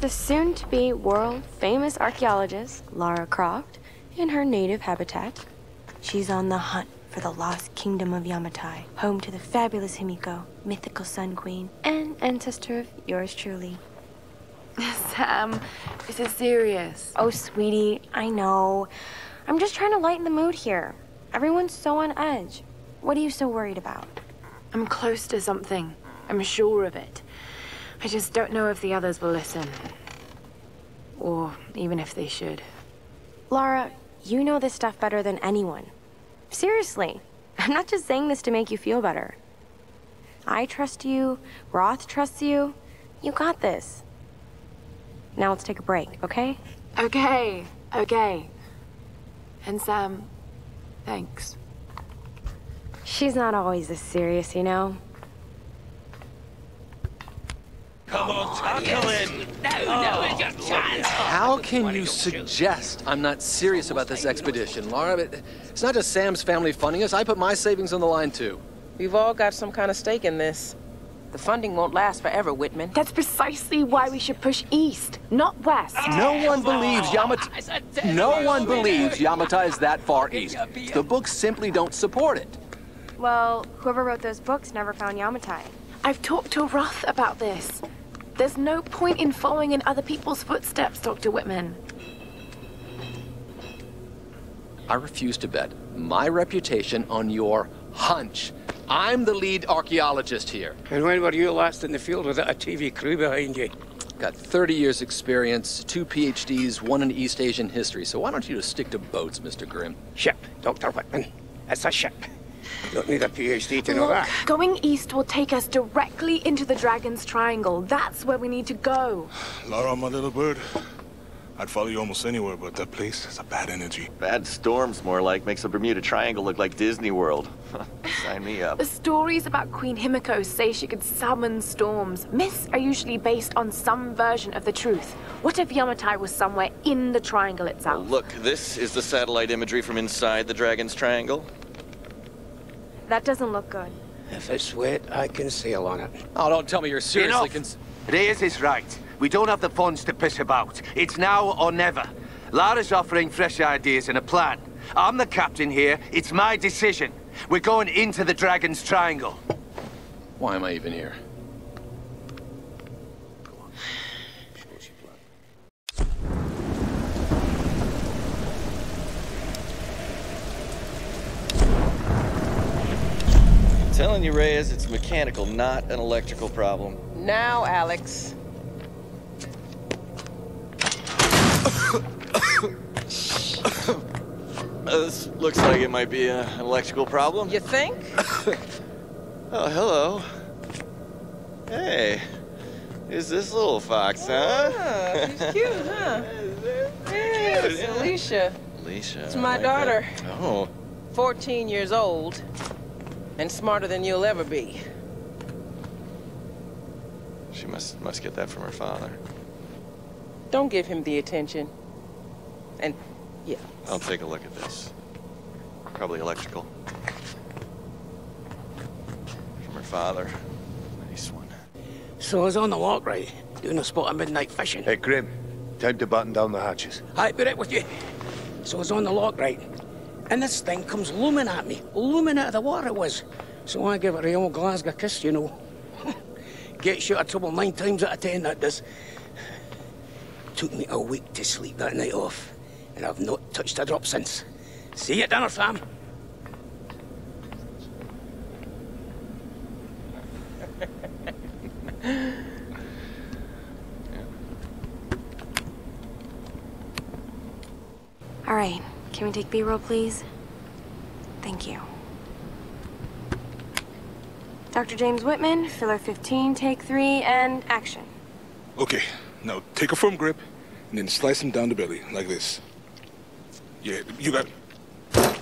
the soon-to-be world-famous archaeologist, Lara Croft, in her native habitat. She's on the hunt for the lost kingdom of Yamatai, home to the fabulous Himiko, mythical Sun Queen, and ancestor of yours truly. Sam, this is serious. Oh, sweetie, I know. I'm just trying to lighten the mood here. Everyone's so on edge. What are you so worried about? I'm close to something. I'm sure of it. I just don't know if the others will listen. Or even if they should. Lara, you know this stuff better than anyone. Seriously, I'm not just saying this to make you feel better. I trust you, Roth trusts you. You got this. Now let's take a break, okay? Okay. And Sam, thanks. She's not always this serious, you know? Come on, tackle it! No, it's your chance! How can you suggest I'm not serious about this expedition, Lara? It's not just Sam's family funding us. I put my savings on the line, too. We've all got some kind of stake in this. The funding won't last forever, Whitman. That's precisely why we should push east, not west. No one believes Yamatai is that far east. The books simply don't support it. Well, whoever wrote those books never found Yamatai. I've talked to Roth about this. There's no point in following in other people's footsteps, Dr. Whitman. I refuse to bet my reputation on your hunch. I'm the lead archaeologist here. And when were you last in the field without a TV crew behind you? Got 30 years experience, 2 PhDs, 1 in East Asian history, so why don't you just stick to boats, Mr. Grimm? Ship, Dr. Whitman. It's a ship. Don't need a PhD to know Look, that. going east will take us directly into the Dragon's Triangle. That's where we need to go. Lara, my little bird. I'd follow you almost anywhere, but that place has a bad energy. Bad storms, more like. Makes the Bermuda Triangle look like Disney World. Sign me up. The stories about Queen Himiko say she could summon storms. Myths are usually based on some version of the truth. What if Yamatai was somewhere in the triangle itself? Look, this is the satellite imagery from inside the Dragon's Triangle. That doesn't look good. If it's wet, I can sail on it. Oh, don't tell me you're seriously Reyes is right. We don't have the funds to piss about. It's now or never. Lara's offering fresh ideas and a plan. I'm the captain here. It's my decision. We're going into the Dragon's Triangle. Why am I even here? I'm telling you, Reyes, it's mechanical, not an electrical problem. Now, Alex. This looks like it might be an electrical problem. You think? Oh, hello. Hey, who's this little fox, huh? Ah, she's cute, huh? Yeah, it's Alicia. Alicia. It's my daughter. Oh. 14 years old. And smarter than you'll ever be. She must get that from her father. Don't give him the attention. And, yeah. I'll take a look at this. Probably electrical. From her father. Nice one. So I was on the walk, right? Doing a spot of midnight fishing. Hey, Grim. Time to button down the hatches. I'd be right with you. So I was on the lock, right? And this thing comes looming at me. Looming out of the water it was. So I give it a old Glasgow kiss, you know. Gets you out of trouble 9 times out of 10, that does. Took me a week to sleep that night off. And I've not touched a drop since. See you at dinner, fam. All right, can we take B-roll, please? Thank you. Dr. James Whitman, filler 15, take 3, and action. Okay, now take a firm grip, and then slice him down the belly, like this. Yeah, you got it.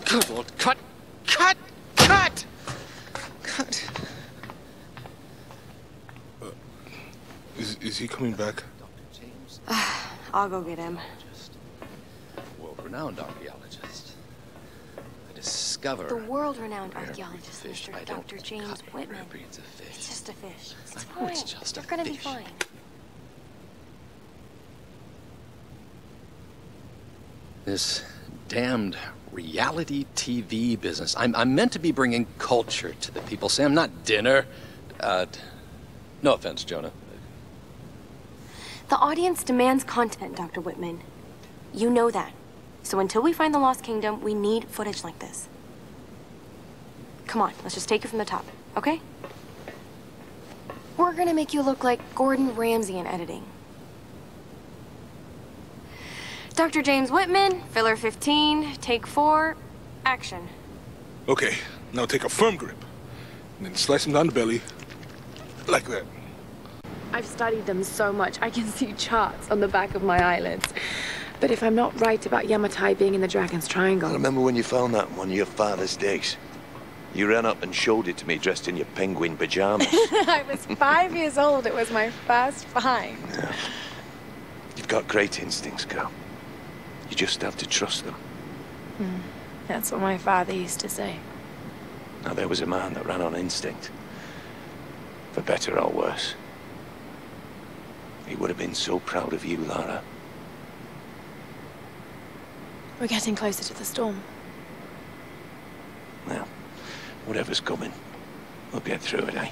Good Lord, cut! Cut! Cut! Cut! Is he coming back? I'll go get him. World-renowned archaeologist. I discover... The world-renowned archaeologist, fish. Mr. Dr. James Whitman. Breeds of fish. It's just a fish. It's I know fine. it's just You're a gonna be fish. fine. This damned reality TV business. I'm meant to be bringing culture to the people, Sam, not dinner. No offense, Jonah. The audience demands content, Dr. Whitman. You know that. So until we find the Lost Kingdom, we need footage like this. Come on, let's just take it from the top, okay? We're gonna make you look like Gordon Ramsay in editing. Dr. James Whitman, filler 15, take 4, action. Okay, now take a firm grip. And then slice him down the belly. Like that. I've studied them so much, I can see charts on the back of my eyelids. But if I'm not right about Yamatai being in the Dragon's Triangle... I remember when you found that in one of your father's digs. You ran up and showed it to me dressed in your penguin pajamas. I was 5 years old. It was my first find. Yeah. You've got great instincts, girl. You just have to trust them. That's what my father used to say. Now, there was a man that ran on instinct. For better or worse. He would have been so proud of you, Lara. We're getting closer to the storm. Well, whatever's coming, we'll get through it, eh?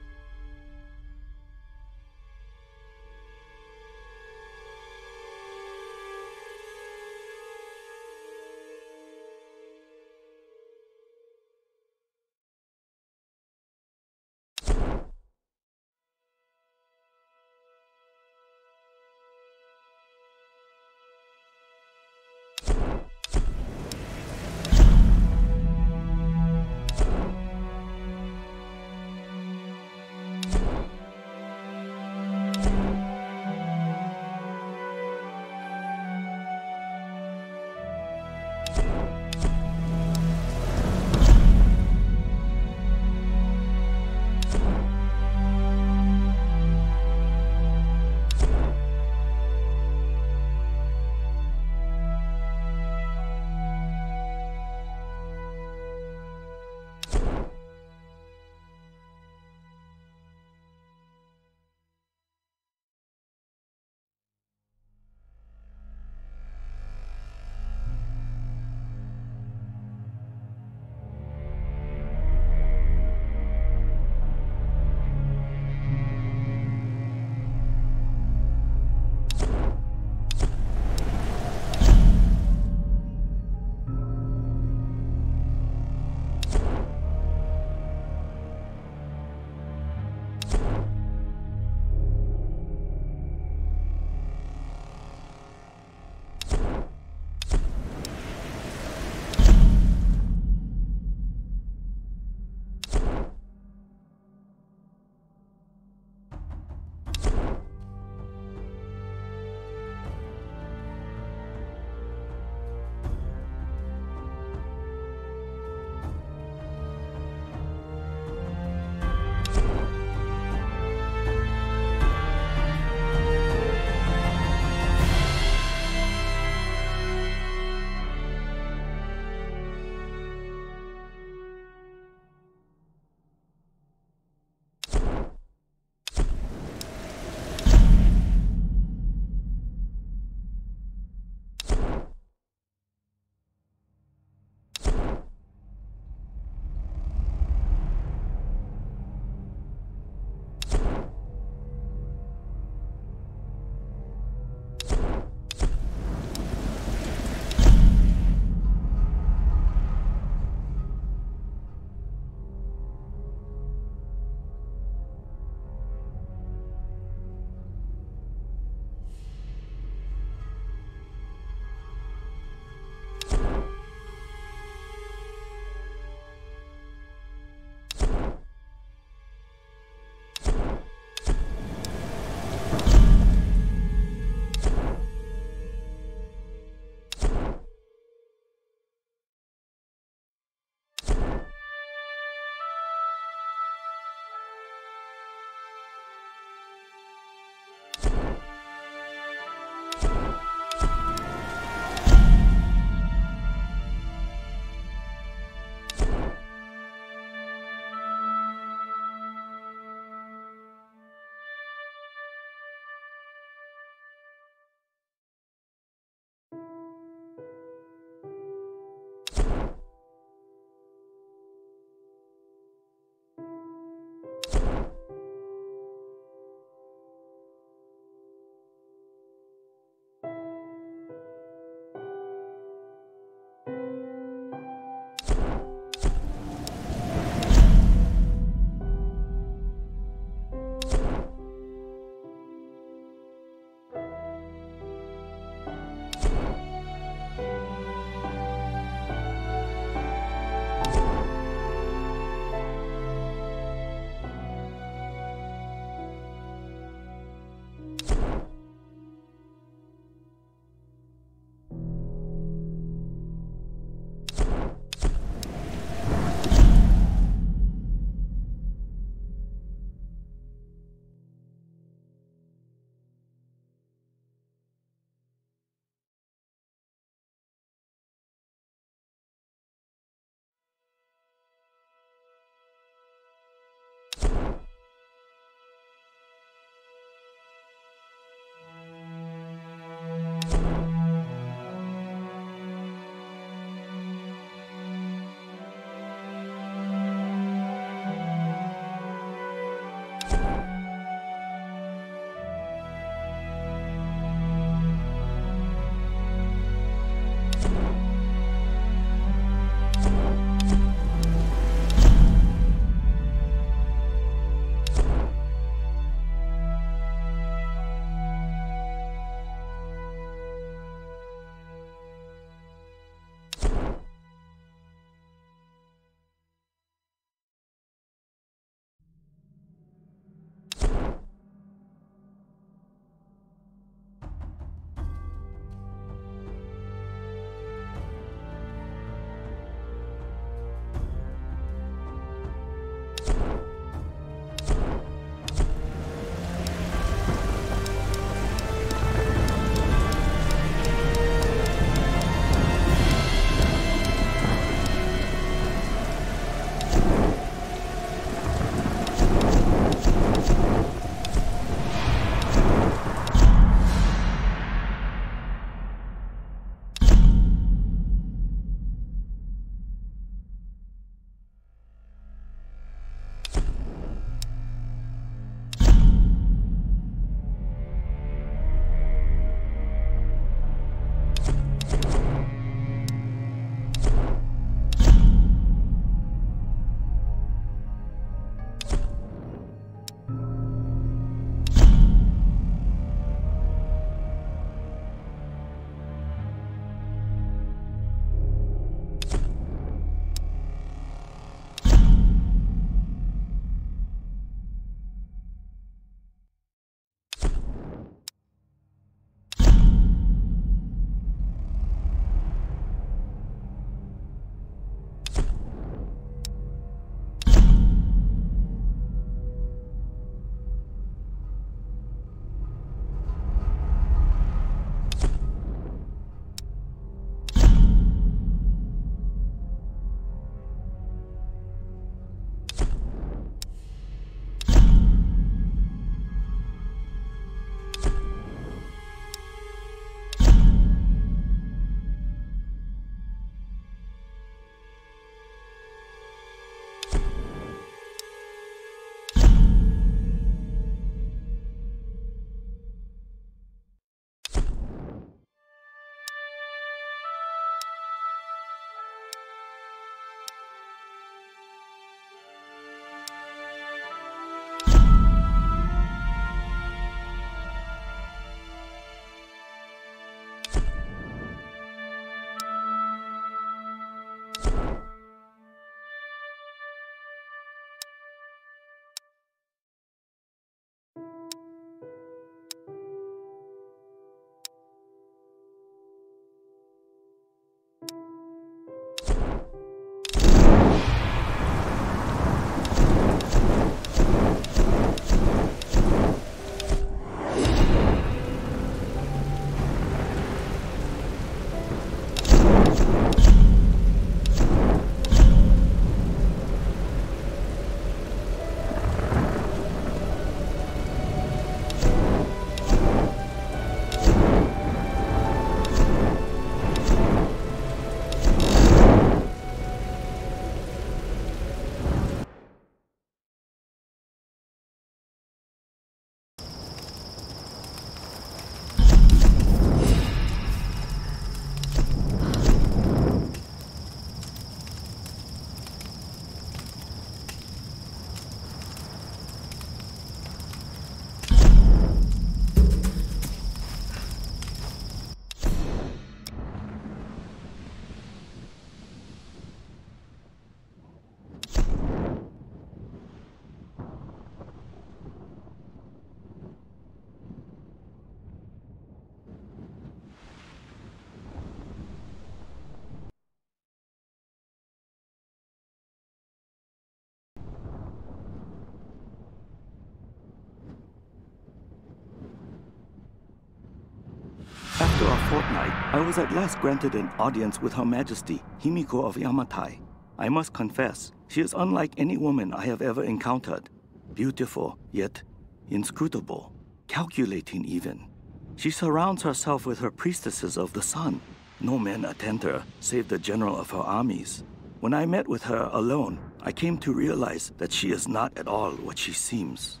fortnight, I was at last granted an audience with Her Majesty, Himiko of Yamatai. I must confess, she is unlike any woman I have ever encountered. Beautiful, yet inscrutable, calculating even. She surrounds herself with her priestesses of the sun. No men attend her, save the general of her armies. When I met with her alone, I came to realize that she is not at all what she seems.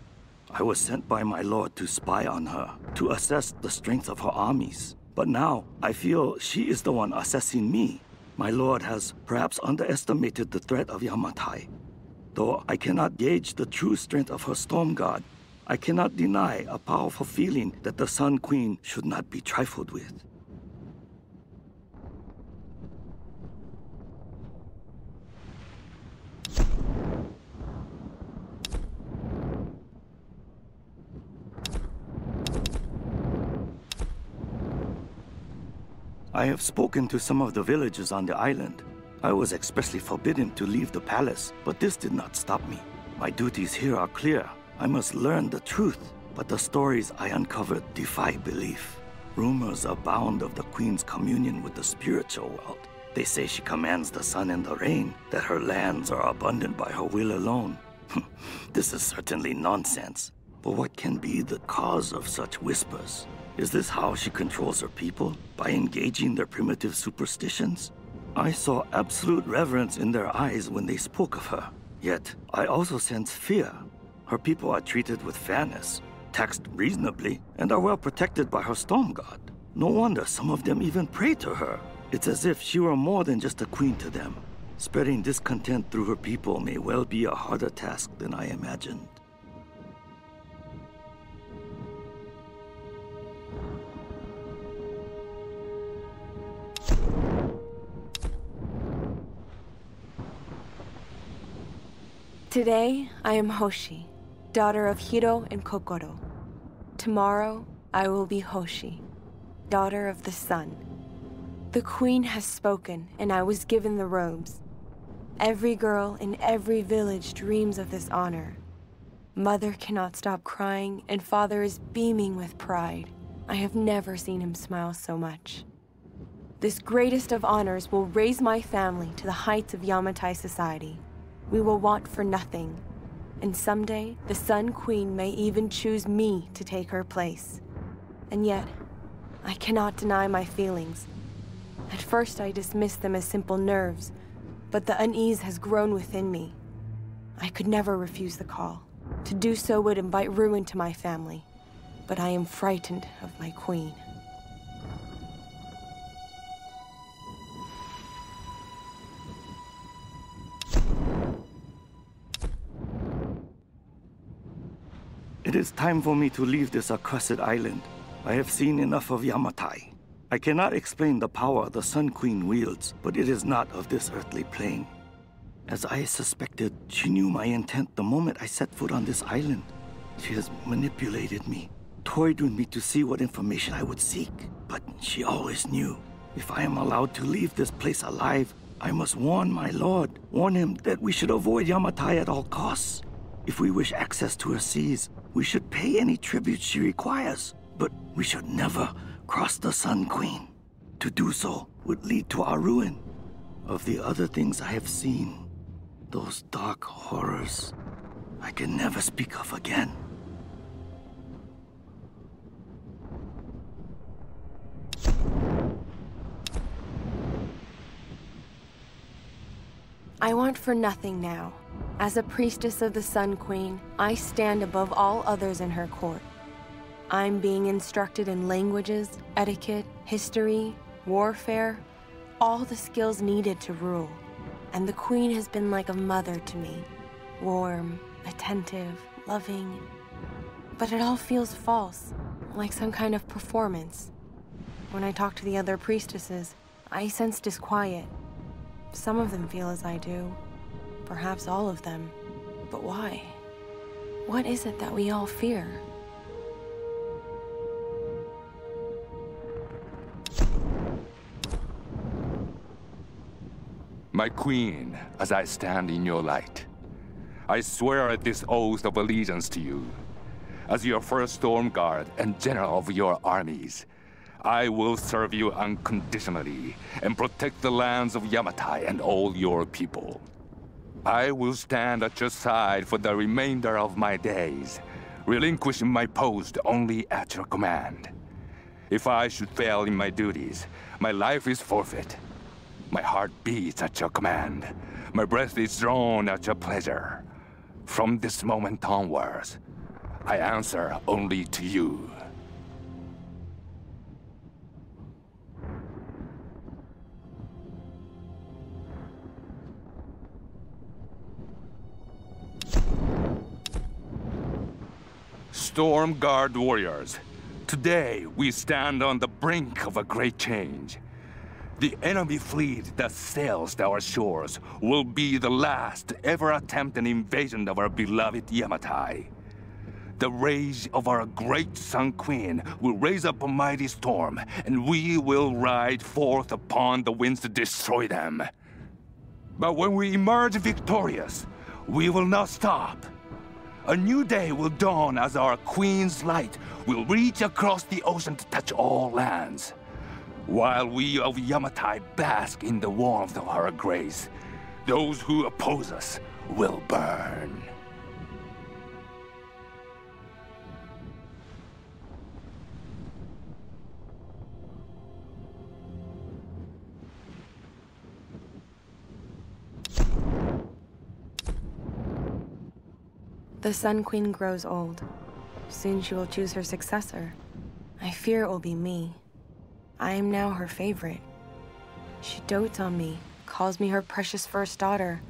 I was sent by my lord to spy on her, to assess the strength of her armies. But now, I feel she is the one assessing me. My lord has perhaps underestimated the threat of Yamatai. Though I cannot gauge the true strength of her storm god, I cannot deny a powerful feeling that the Sun Queen should not be trifled with. I have spoken to some of the villagers on the island. I was expressly forbidden to leave the palace, but this did not stop me. My duties here are clear. I must learn the truth, but the stories I uncovered defy belief. Rumors abound of the Queen's communion with the spiritual world. They say she commands the sun and the rain, that her lands are abundant by her will alone. This is certainly nonsense. But what can be the cause of such whispers? Is this how she controls her people? By engaging their primitive superstitions? I saw absolute reverence in their eyes when they spoke of her. Yet, I also sense fear. Her people are treated with fairness, taxed reasonably, and are well protected by her storm god. No wonder some of them even pray to her. It's as if she were more than just a queen to them. Spreading discontent through her people may well be a harder task than I imagined. Today, I am Hoshi, daughter of Hiro and Kokoro. Tomorrow, I will be Hoshi, daughter of the sun. The queen has spoken, and I was given the robes. Every girl in every village dreams of this honor. Mother cannot stop crying, and father is beaming with pride. I have never seen him smile so much. This greatest of honors will raise my family to the heights of Yamatai society. We will want for nothing, and someday the Sun Queen may even choose me to take her place. And yet, I cannot deny my feelings. At first I dismissed them as simple nerves, but the unease has grown within me. I could never refuse the call. To do so would invite ruin to my family, but I am frightened of my queen. It is time for me to leave this accursed island. I have seen enough of Yamatai. I cannot explain the power the Sun Queen wields, but it is not of this earthly plane. As I suspected, she knew my intent the moment I set foot on this island. She has manipulated me, toyed with me to see what information I would seek. But she always knew. If I am allowed to leave this place alive, I must warn my lord, warn him that we should avoid Yamatai at all costs. If we wish access to her seas, we should pay any tribute she requires, but we should never cross the Sun Queen. To do so would lead to our ruin. Of the other things I have seen, those dark horrors, I can never speak of again. I want for nothing now. As a priestess of the Sun Queen, I stand above all others in her court. I'm being instructed in languages, etiquette, history, warfare, all the skills needed to rule. And the Queen has been like a mother to me. Warm, attentive, loving. But it all feels false, like some kind of performance. When I talk to the other priestesses, I sense disquiet. Some of them feel as I do. Perhaps all of them. But why? What is it that we all fear? My queen, as I stand in your light, I swear this oath of allegiance to you. As your first storm guard and general of your armies, I will serve you unconditionally and protect the lands of Yamatai and all your people. I will stand at your side for the remainder of my days, relinquishing my post only at your command. If I should fail in my duties, my life is forfeit. My heart beats at your command. My breath is drawn at your pleasure. From this moment onwards, I answer only to you. Stormguard warriors, today we stand on the brink of a great change. The enemy fleet that sails our shores will be the last to ever attempt an invasion of our beloved Yamatai. The rage of our great Sun Queen will raise up a mighty storm, and we will ride forth upon the winds to destroy them. But when we emerge victorious, we will not stop. A new day will dawn as our Queen's light will reach across the ocean to touch all lands. While we of Yamatai bask in the warmth of her grace, those who oppose us will burn. The Sun Queen grows old. Soon she will choose her successor. I fear it will be me. I am now her favorite. She dotes on me, calls me her precious first daughter.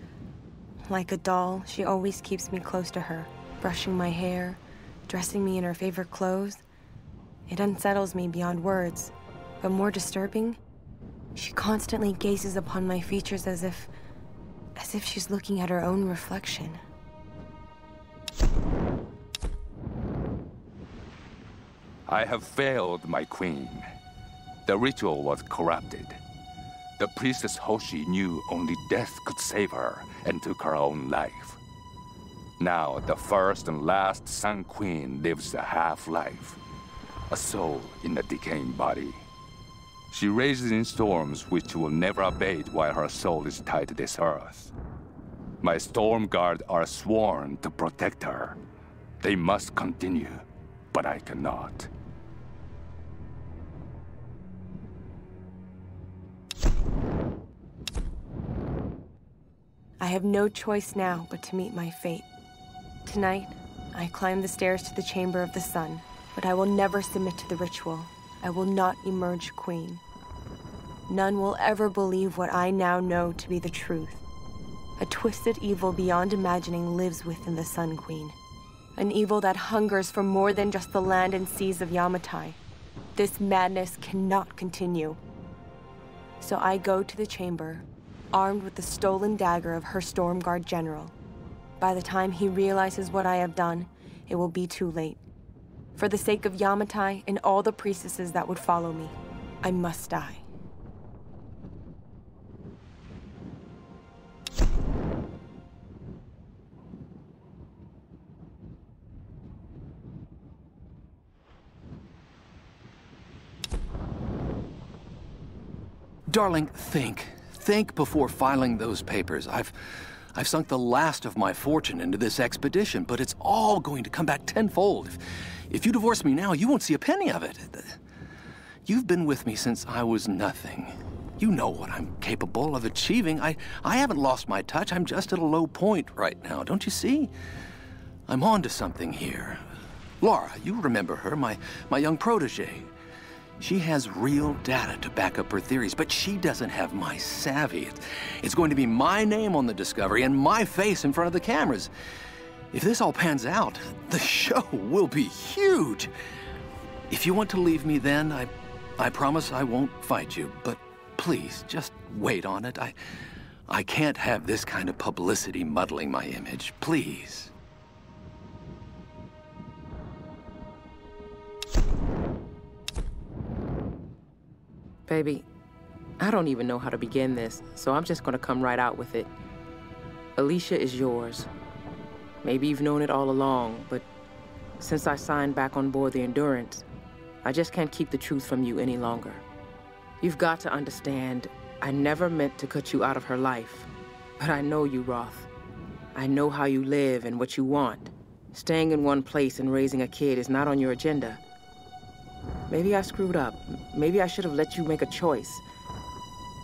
Like a doll, she always keeps me close to her, brushing my hair, dressing me in her favorite clothes. It unsettles me beyond words, but more disturbing, she constantly gazes upon my features as if she's looking at her own reflection. I have failed, my queen. The ritual was corrupted. The priestess Hoshi knew only death could save her and took her own life. Now, the first and last Sun Queen lives a half-life, a soul in a decaying body. She rages in storms which will never abate while her soul is tied to this earth. My Storm Guard are sworn to protect her. They must continue, but I cannot. I have no choice now but to meet my fate. Tonight, I climb the stairs to the Chamber of the Sun, but I will never submit to the ritual. I will not emerge queen. None will ever believe what I now know to be the truth. A twisted evil beyond imagining lives within the Sun Queen. An evil that hungers for more than just the land and seas of Yamatai. This madness cannot continue. So I go to the chamber, armed with the stolen dagger of her Stormguard general. By the time he realizes what I have done, it will be too late. For the sake of Yamatai and all the priestesses that would follow me, I must die. Darling, think. Think before filing those papers. I've sunk the last of my fortune into this expedition, but it's all going to come back tenfold. If you divorce me now, you won't see a penny of it. You've been with me since I was nothing. You know what I'm capable of achieving. I haven't lost my touch. I'm just at a low point right now, don't you see? I'm on to something here. Laura, you remember her, my young protege. She has real data to back up her theories, but she doesn't have my savvy. It's going to be my name on the Discovery and my face in front of the cameras. If this all pans out, the show will be huge. If you want to leave me then, I promise I won't fight you, but please, just wait on it. I can't have this kind of publicity muddling my image. Please. Baby, I don't even know how to begin this, so I'm just gonna come right out with it. Alicia is yours. Maybe you've known it all along, but since I signed back on board the Endurance, I just can't keep the truth from you any longer. You've got to understand, I never meant to cut you out of her life. But I know you, Roth. I know how you live and what you want. Staying in one place and raising a kid is not on your agenda. Maybe I screwed up. Maybe I should have let you make a choice.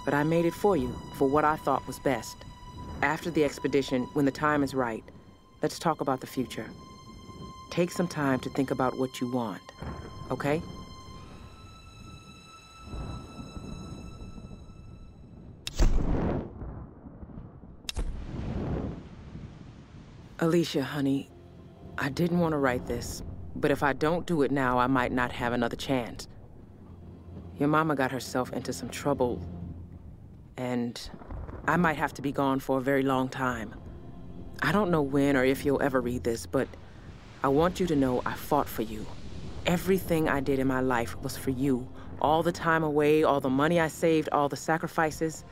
But I made it for you, for what I thought was best. After the expedition, when the time is right, let's talk about the future. Take some time to think about what you want, okay? Alicia, honey, I didn't want to write this, but if I don't do it now, I might not have another chance. Your mama got herself into some trouble, and I might have to be gone for a very long time. I don't know when or if you'll ever read this, but I want you to know I fought for you. Everything I did in my life was for you. All the time away, all the money I saved, all the sacrifices.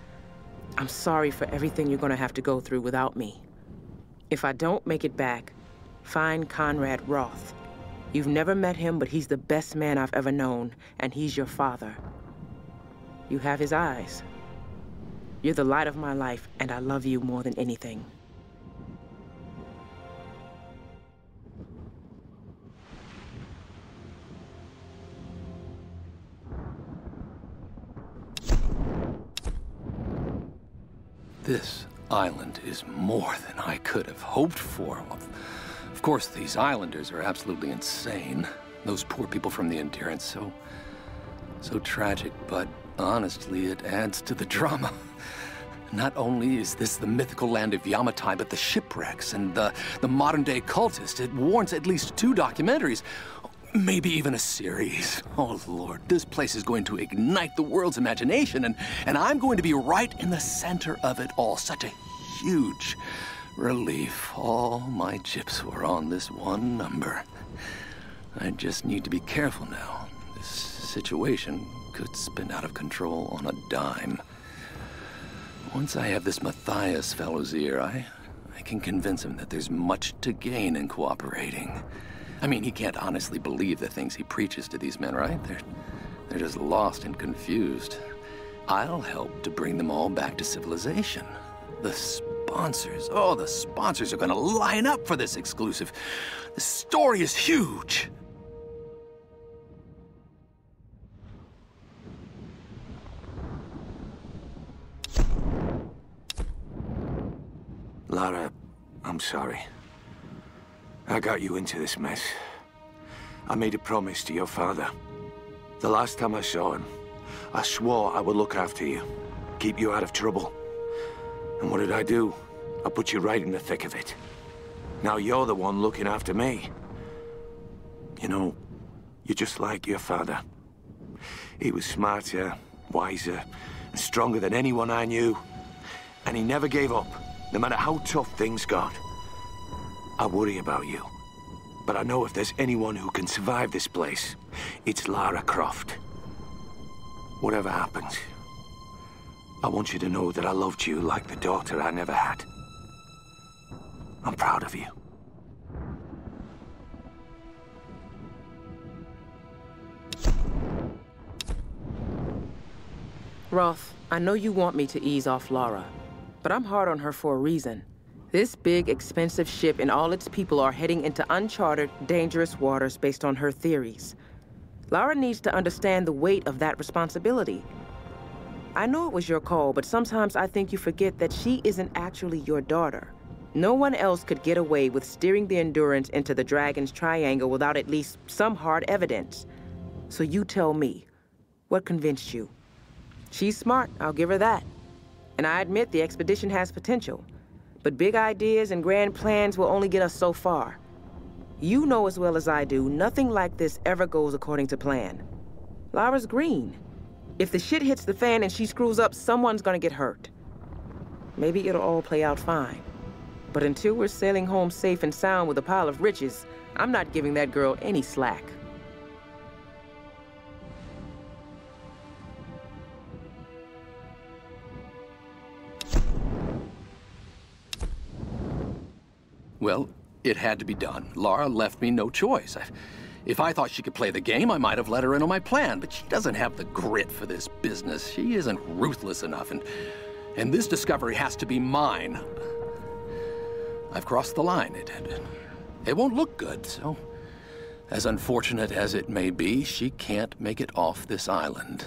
I'm sorry for everything you're gonna have to go through without me. If I don't make it back, find Conrad Roth. You've never met him, but he's the best man I've ever known, and he's your father. You have his eyes. You're the light of my life, and I love you more than anything. This island is more than I could have hoped for. Of course, these islanders are absolutely insane. Those poor people from the Endurance, so tragic, but honestly, it adds to the drama. Not only is this the mythical land of Yamatai, but the shipwrecks and the modern-day cultist. It warrants at least 2 documentaries, maybe even a series. Oh, Lord, this place is going to ignite the world's imagination, and I'm going to be right in the center of it all. Such a huge relief. All my chips were on this one number. I just need to be careful now. This situation could spin out of control on a dime. Once I have this Matthias fellow's ear, I can convince him that there's much to gain in cooperating. I mean, he can't honestly believe the things he preaches to these men, right? They're just lost and confused. I'll help to bring them all back to civilization. The sponsors, the sponsors are gonna line up for this exclusive. The story is huge. Lara, I'm sorry. I got you into this mess. I made a promise to your father. The last time I saw him, I swore I would look after you, keep you out of trouble. And what did I do? I put you right in the thick of it. Now you're the one looking after me. You know, you're just like your father. He was smarter, wiser, and stronger than anyone I knew. And he never gave up, no matter how tough things got. I worry about you. But I know if there's anyone who can survive this place, it's Lara Croft. Whatever happens, I want you to know that I loved you like the daughter I never had. I'm proud of you. Roth, I know you want me to ease off Lara, but I'm hard on her for a reason. This big, expensive ship and all its people are heading into uncharted, dangerous waters based on her theories. Lara needs to understand the weight of that responsibility. I know it was your call, but sometimes I think you forget that she isn't actually your daughter. No one else could get away with steering the Endurance into the Dragon's Triangle without at least some hard evidence. So you tell me, what convinced you? She's smart, I'll give her that. And I admit the expedition has potential. But big ideas and grand plans will only get us so far. You know as well as I do, nothing like this ever goes according to plan. Lara's green. If the shit hits the fan and she screws up, someone's gonna get hurt. Maybe it'll all play out fine. But until we're sailing home safe and sound with a pile of riches, I'm not giving that girl any slack. Well, it had to be done. Lara left me no choice. If I thought she could play the game, I might have let her in on my plan, but she doesn't have the grit for this business. She isn't ruthless enough, and this discovery has to be mine. I've crossed the line. It won't look good, so as unfortunate as it may be, she can't make it off this island.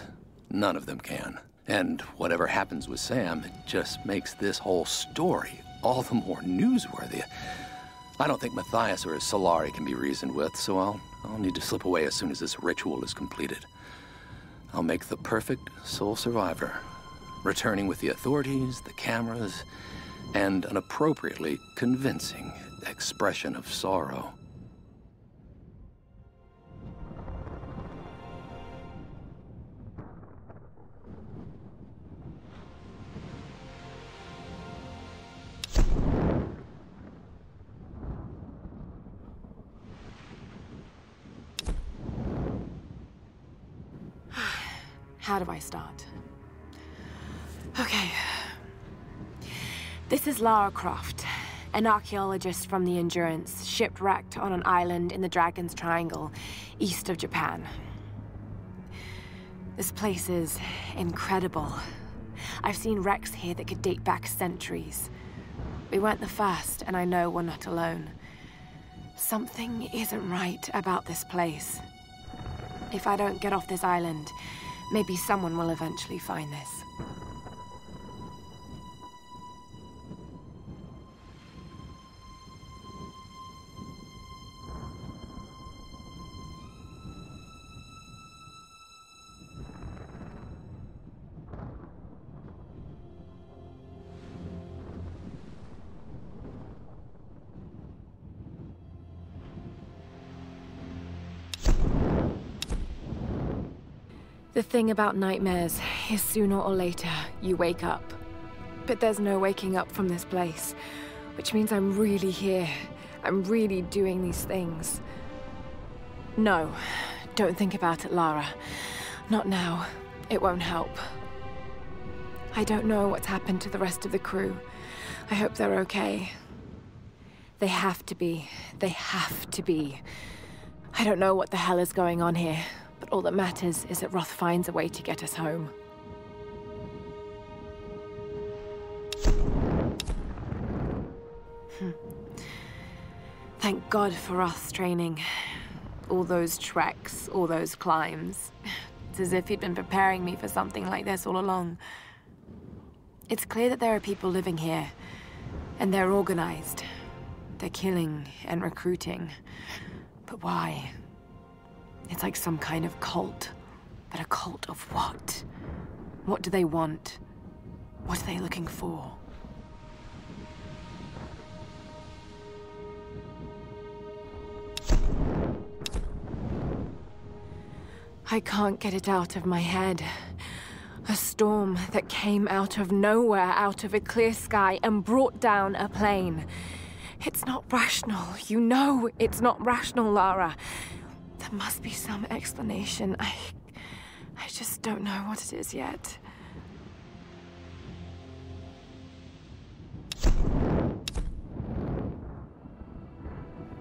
None of them can. And whatever happens with Sam, it just makes this whole story all the more newsworthy. I don't think Matthias or his Solari can be reasoned with, so I'll need to slip away as soon as this ritual is completed. I'll make the perfect sole survivor, returning with the authorities, the cameras, and an appropriately convincing expression of sorrow. How do I start? Okay. This is Lara Croft, an archaeologist from the Endurance, shipwrecked on an island in the Dragon's Triangle, east of Japan. This place is incredible. I've seen wrecks here that could date back centuries. We weren't the first, and I know we're not alone. Something isn't right about this place. If I don't get off this island, maybe someone will eventually find this. The thing about nightmares is sooner or later, you wake up. But there's no waking up from this place, which means I'm really here. I'm really doing these things. No, don't think about it, Lara. Not now. It won't help. I don't know what's happened to the rest of the crew. I hope they're okay. They have to be. They have to be. I don't know what the hell is going on here. But all that matters is that Roth finds a way to get us home. Thank God for Roth's training. All those treks, all those climbs. It's as if he'd been preparing me for something like this all along. It's clear that there are people living here, and they're organized. They're killing and recruiting. But why? It's like some kind of cult. But a cult of what? What do they want? What are they looking for? I can't get it out of my head. A storm that came out of nowhere, out of a clear sky, and brought down a plane. It's not rational. You know it's not rational, Lara. There must be some explanation. I just don't know what it is yet.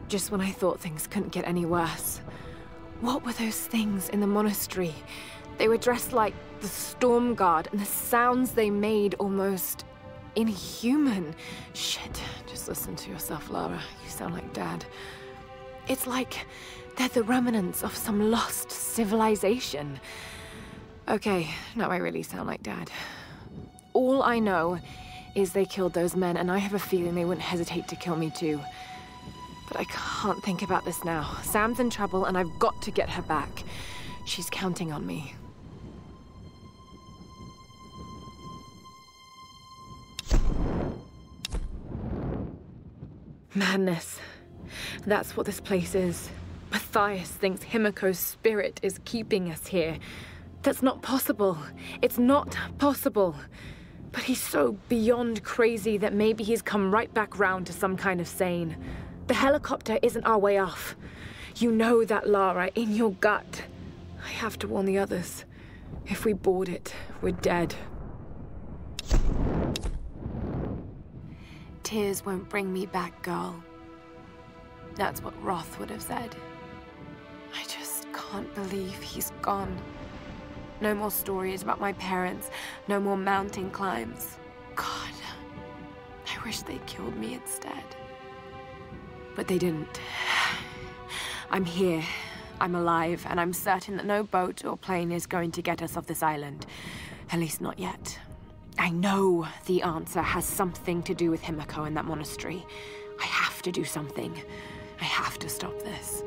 Just when I thought things couldn't get any worse. What were those things in the monastery? They were dressed like the Storm Guard, and the sounds they made almost inhuman. Shit, just listen to yourself, Lara. You sound like Dad. It's like they're the remnants of some lost civilization. Okay, now I really sound like Dad. All I know is they killed those men, and I have a feeling they wouldn't hesitate to kill me too. But I can't think about this now. Sam's in trouble, and I've got to get her back. She's counting on me. Madness. That's what this place is. Matthias thinks Himiko's spirit is keeping us here. That's not possible. It's not possible. But he's so beyond crazy that maybe he's come right back round to some kind of sane. The helicopter isn't our way off. You know that, Lara, in your gut. I have to warn the others. If we board it, we're dead. Tears won't bring me back, girl. That's what Roth would have said. can't believe he's gone. No more stories about my parents, no more mountain climbs. God, I wish they killed me instead. But they didn't. I'm here, I'm alive, and I'm certain that no boat or plane is going to get us off this island. At least not yet. I know the answer has something to do with Himiko and that monastery. I have to do something. I have to stop this.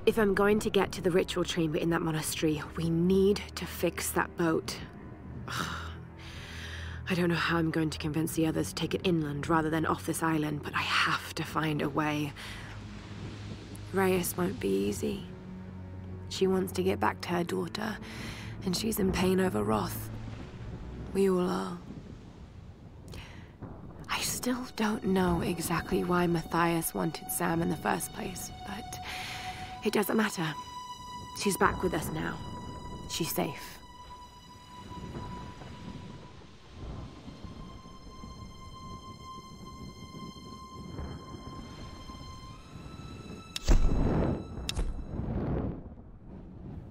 If I'm going to get to the ritual chamber in that monastery, we need to fix that boat. I don't know how I'm going to convince the others to take it inland rather than off this island, but I have to find a way. Reyes won't be easy. She wants to get back to her daughter, and she's in pain over Roth. We all are. I still don't know exactly why Matthias wanted Sam in the first place, but it doesn't matter. She's back with us now. She's safe.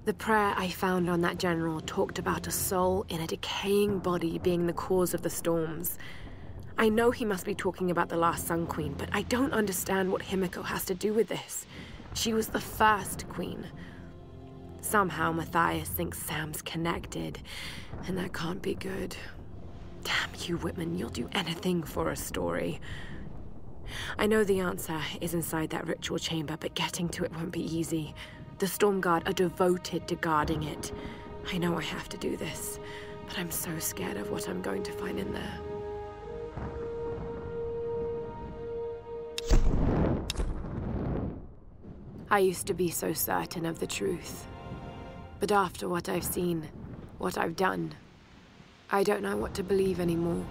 The prayer I found on that general talked about a soul in a decaying body being the cause of the storms. I know he must be talking about the last Sun Queen, but I don't understand what Himiko has to do with this. She was the first queen. Somehow Matthias thinks Sam's connected, and that can't be good. Damn you, Whitman, you'll do anything for a story. I know the answer is inside that ritual chamber, but getting to it won't be easy. The Storm Guard are devoted to guarding it. I know I have to do this, but I'm so scared of what I'm going to find in there. I used to be so certain of the truth. But after what I've seen, what I've done, I don't know what to believe anymore.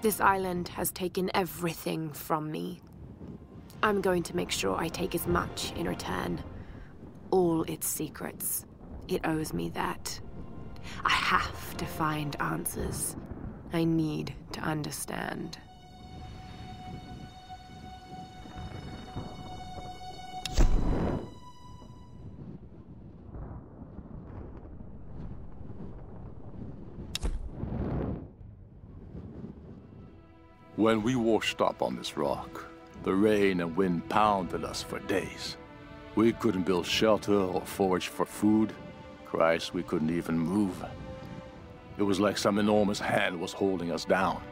This island has taken everything from me. I'm going to make sure I take as much in return. All its secrets. It owes me that. I have to find answers. I need to understand. When we washed up on this rock, the rain and wind pounded us for days. We couldn't build shelter or forage for food. Christ, we couldn't even move. It was like some enormous hand was holding us down.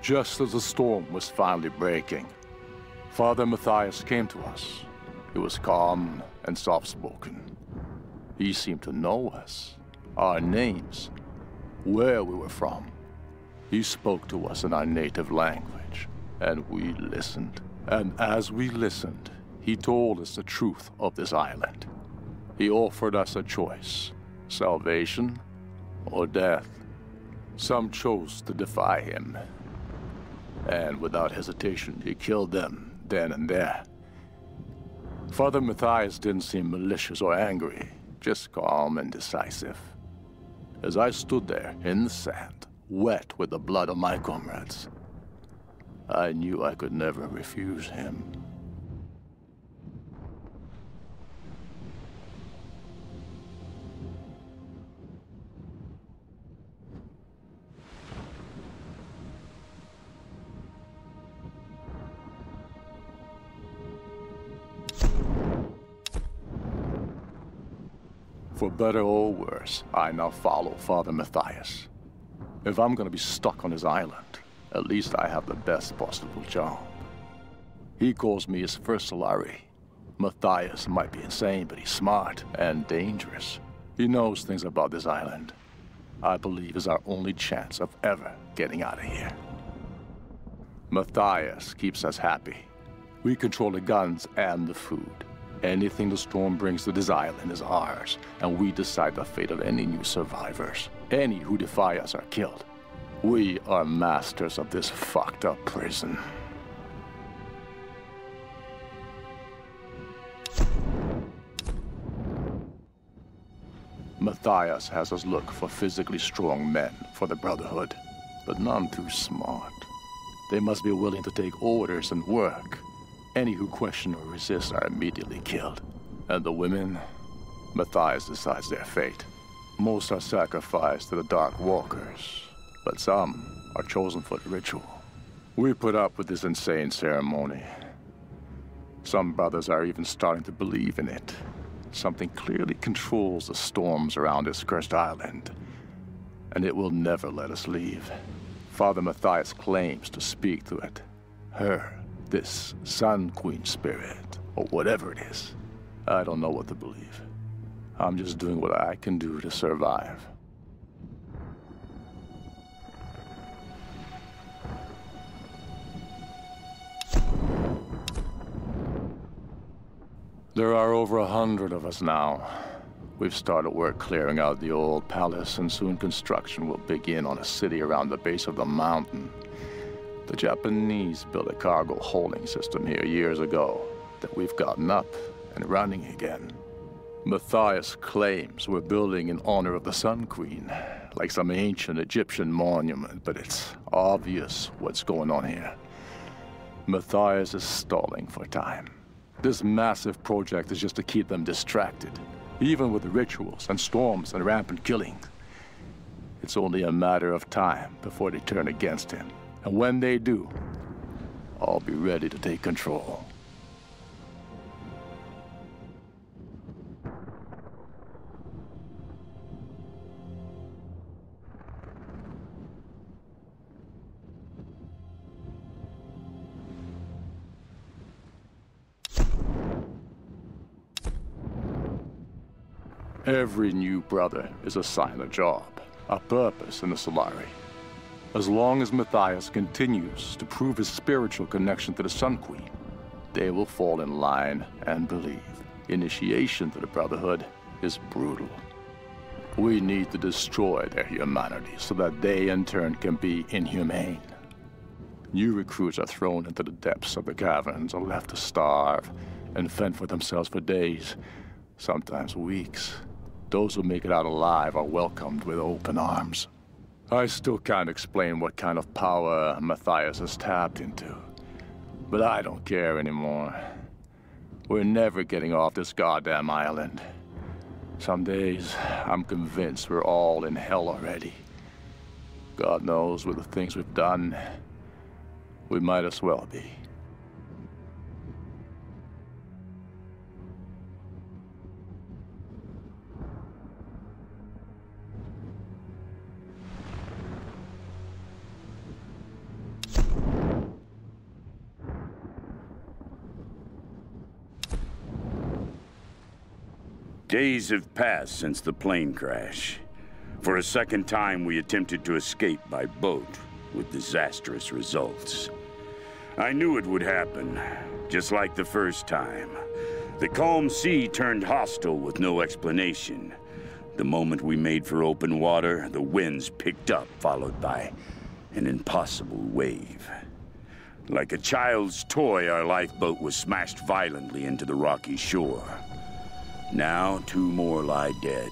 Just as the storm was finally breaking, Father Matthias came to us. He was calm and soft-spoken. He seemed to know us, our names, where we were from. He spoke to us in our native language, and we listened. And as we listened, he told us the truth of this island. He offered us a choice, salvation or death. Some chose to defy him, and without hesitation, he killed them then and there. Father Matthias didn't seem malicious or angry, just calm and decisive. As I stood there in the sand, wet with the blood of my comrades, I knew I could never refuse him. For better or worse, I now follow Father Matthias. If I'm gonna be stuck on his island, at least I have the best possible job. He calls me his first Solari. Matthias might be insane, but he's smart and dangerous. He knows things about this island. I believe is our only chance of ever getting out of here. Matthias keeps us happy. We control the guns and the food. Anything the storm brings to this island is ours, and we decide the fate of any new survivors. Any who defy us are killed. We are masters of this fucked up prison. Matthias has us look for physically strong men for the Brotherhood, but none too smart. They must be willing to take orders and work. Any who question or resist are immediately killed. And the women, Matthias decides their fate. Most are sacrificed to the Dark Walkers, but some are chosen for the ritual. We put up with this insane ceremony. Some brothers are even starting to believe in it. Something clearly controls the storms around this cursed island, and it will never let us leave. Father Matthias claims to speak to it. Her. This Sun Queen spirit, or whatever it is. I don't know what to believe. I'm just doing what I can do to survive. There are over 100 of us now. We've started work clearing out the old palace, and soon construction will begin on a city around the base of the mountain. The Japanese built a cargo holding system here years ago that we've gotten up and running again. Matthias claims we're building in honor of the Sun Queen, like some ancient Egyptian monument, but it's obvious what's going on here. Matthias is stalling for time. This massive project is just to keep them distracted, even with the rituals and storms and rampant killing. It's only a matter of time before they turn against him. And when they do, I'll be ready to take control. Every new brother is assigned a job, a purpose in the Solari. As long as Matthias continues to prove his spiritual connection to the Sun Queen, they will fall in line and believe. Initiation to the Brotherhood is brutal. We need to destroy their humanity so that they in turn can be inhumane. New recruits are thrown into the depths of the caverns and left to starve and fend for themselves for days, sometimes weeks. Those who make it out alive are welcomed with open arms. I still can't explain what kind of power Matthias has tapped into. But I don't care anymore. We're never getting off this goddamn island. Some days, I'm convinced we're all in hell already. God knows with the things we've done, we might as well be. Days have passed since the plane crash. For a second time, we attempted to escape by boat, with disastrous results. I knew it would happen, just like the first time. The calm sea turned hostile with no explanation. The moment we made for open water, the winds picked up, followed by an impossible wave. Like a child's toy, our lifeboat was smashed violently into the rocky shore. Now, 2 more lie dead,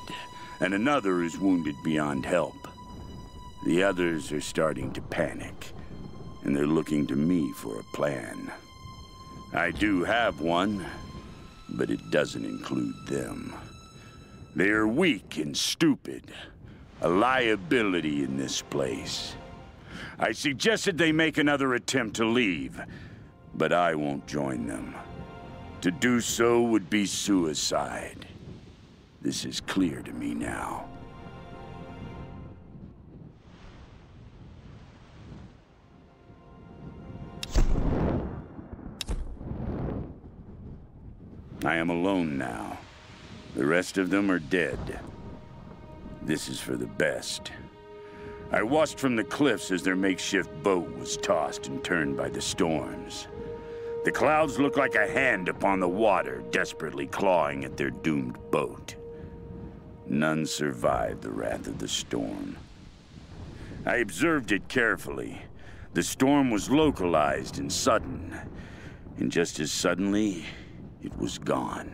and another is wounded beyond help. The others are starting to panic, and they're looking to me for a plan. I do have one, but it doesn't include them. They are weak and stupid, a liability in this place. I suggested they make another attempt to leave, but I won't join them. To do so would be suicide. This is clear to me now. I am alone now. The rest of them are dead. This is for the best. I watched from the cliffs as their makeshift boat was tossed and turned by the storms. The clouds looked like a hand upon the water, desperately clawing at their doomed boat. None survived the wrath of the storm. I observed it carefully. The storm was localized and sudden, and just as suddenly, it was gone.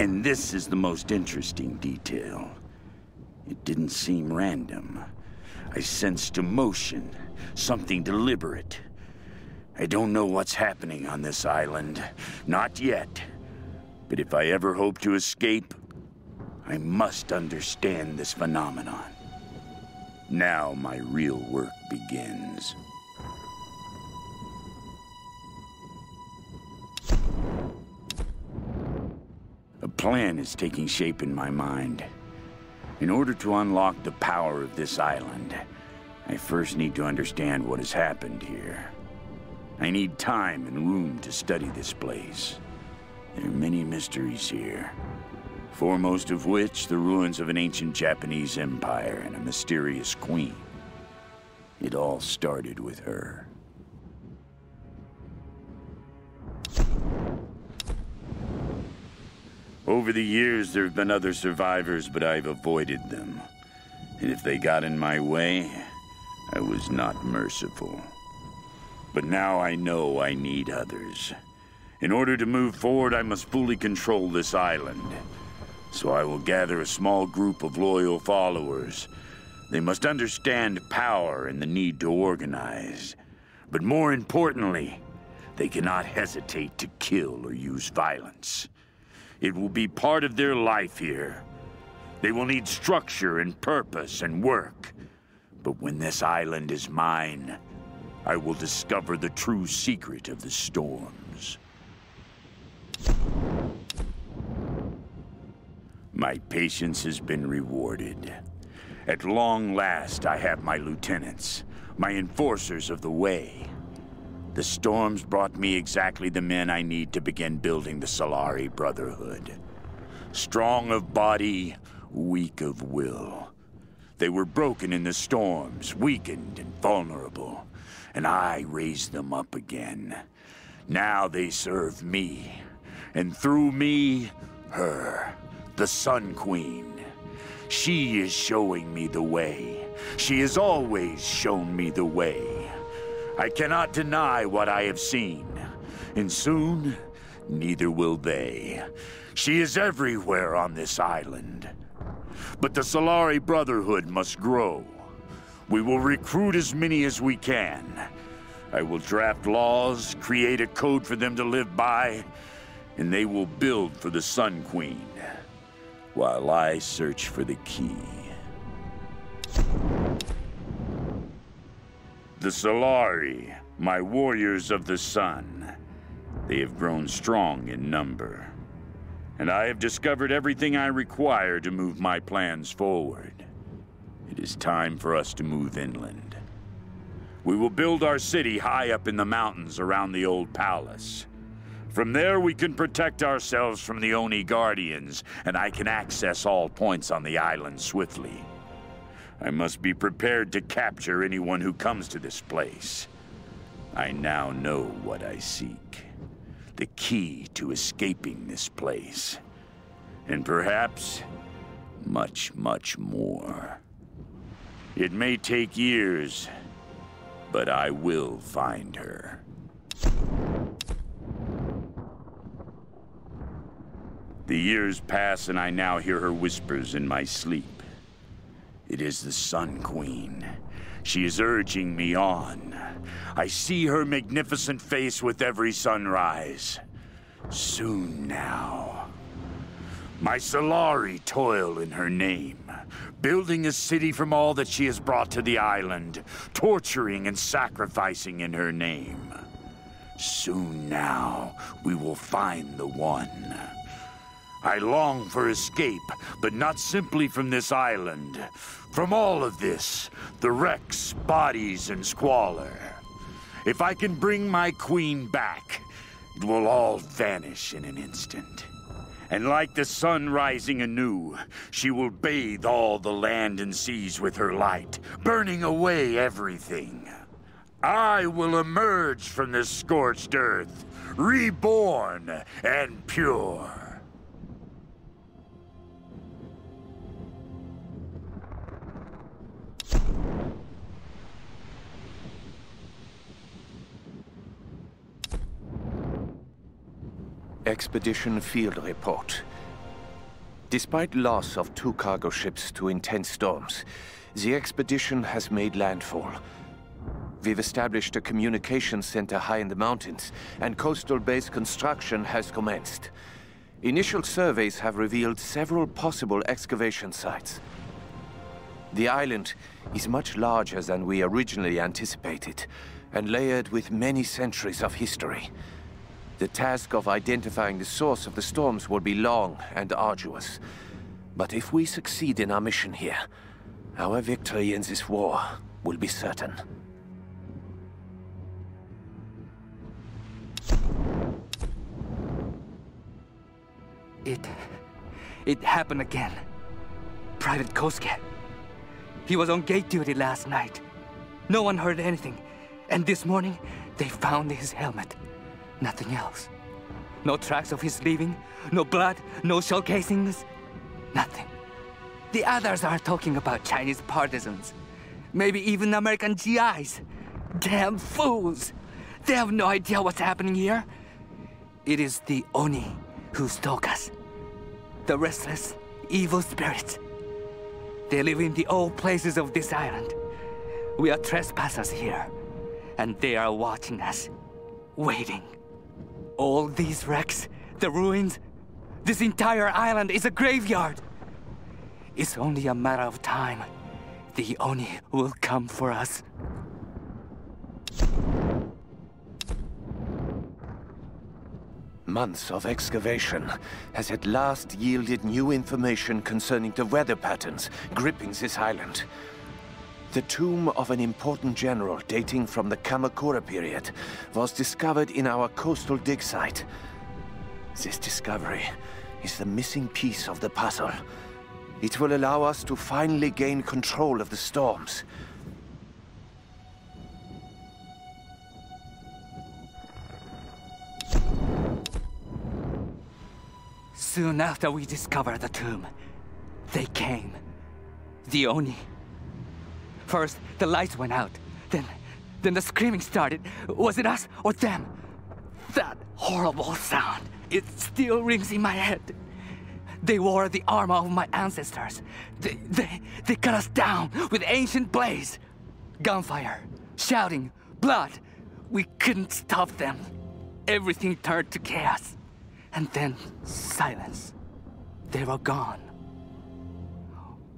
And this is the most interesting detail. It didn't seem random. I sensed emotion, something deliberate. I don't know what's happening on this island, not yet. But if I ever hope to escape, I must understand this phenomenon. Now my real work begins. A plan is taking shape in my mind. In order to unlock the power of this island, I first need to understand what has happened here. I need time and room to study this place. There are many mysteries here, foremost of which the ruins of an ancient Japanese empire and a mysterious queen. It all started with her. Over the years, there have been other survivors, but I've avoided them. And if they got in my way, I was not merciful. But now I know I need others. In order to move forward, I must fully control this island. So I will gather a small group of loyal followers. They must understand power and the need to organize. But more importantly, they cannot hesitate to kill or use violence. It will be part of their life here. They will need structure and purpose and work. But when this island is mine, I will discover the true secret of the storms. My patience has been rewarded. At long last, I have my lieutenants, my enforcers of the way. The storms brought me exactly the men I need to begin building the Solari Brotherhood. Strong of body, weak of will. They were broken in the storms, weakened and vulnerable, and I raised them up again. Now they serve me, and through me, her, the Sun Queen. She is showing me the way. She has always shown me the way. I cannot deny what I have seen, and soon, neither will they. She is everywhere on this island. But the Solari Brotherhood must grow. We will recruit as many as we can. I will draft laws, create a code for them to live by, and they will build for the Sun Queen, while I search for the key. The Solari, my warriors of the sun. They have grown strong in number. And I have discovered everything I require to move my plans forward. It is time for us to move inland. We will build our city high up in the mountains around the old palace. From there, we can protect ourselves from the Oni Guardians, and I can access all points on the island swiftly. I must be prepared to capture anyone who comes to this place. I now know what I seek. The key to escaping this place. And perhaps, much, much more. It may take years, but I will find her. The years pass and I now hear her whispers in my sleep. It is the Sun Queen. She is urging me on. I see her magnificent face with every sunrise. Soon now. My Solari toil in her name, building a city from all that she has brought to the island, torturing and sacrificing in her name. Soon now, we will find the one. I long for escape, but not simply from this island. From all of this, the wrecks, bodies, and squalor. If I can bring my queen back, it will all vanish in an instant. And like the sun rising anew, she will bathe all the land and seas with her light, burning away everything. I will emerge from this scorched earth, reborn and pure. Expedition Field Report. Despite loss of 2 cargo ships to intense storms, the expedition has made landfall. We've established a communications center high in the mountains, and coastal base construction has commenced. Initial surveys have revealed several possible excavation sites. The island is much larger than we originally anticipated, and layered with many centuries of history. The task of identifying the source of the storms will be long and arduous. But if we succeed in our mission here, our victory in this war will be certain. It happened again. Private Kosuke. He was on gate duty last night. No one heard anything. And this morning, they found his helmet. Nothing else. No tracks of his leaving, no blood, no shell casings. Nothing. The others are talking about Chinese partisans. Maybe even American GIs. Damn fools! They have no idea what's happening here. It is the Oni who stalk us. The restless, evil spirits. They live in the old places of this island. We are trespassers here, and they are watching us, waiting. All these wrecks, the ruins, this entire island is a graveyard. It's only a matter of time. The Oni will come for us. Months of excavation has at last yielded new information concerning the weather patterns gripping this island. The tomb of an important general dating from the Kamakura period was discovered in our coastal dig site. This discovery is the missing piece of the puzzle. It will allow us to finally gain control of the storms. Soon after we discovered the tomb, they came. The Oni. First, the lights went out. Then the screaming started. Was it us or them? That horrible sound. It still rings in my head. They wore the armor of my ancestors. They cut us down with ancient blades. Gunfire, shouting, blood. We couldn't stop them. Everything turned to chaos. And then silence. They were gone.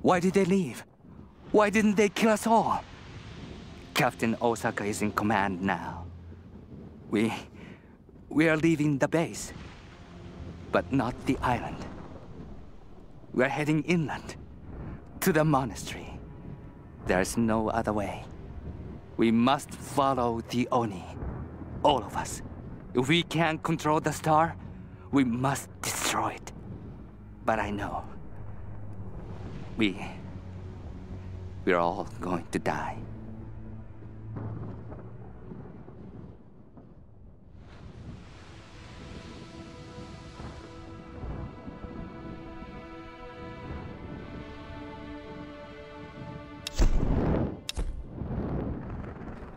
Why did they leave? Why didn't they kill us all? Captain Osaka is in command now. We are leaving the base, but not the island. We're heading inland, to the monastery. There's no other way. We must follow the Oni, all of us. If we can't control the star, we must destroy it. But I know, we're all going to die.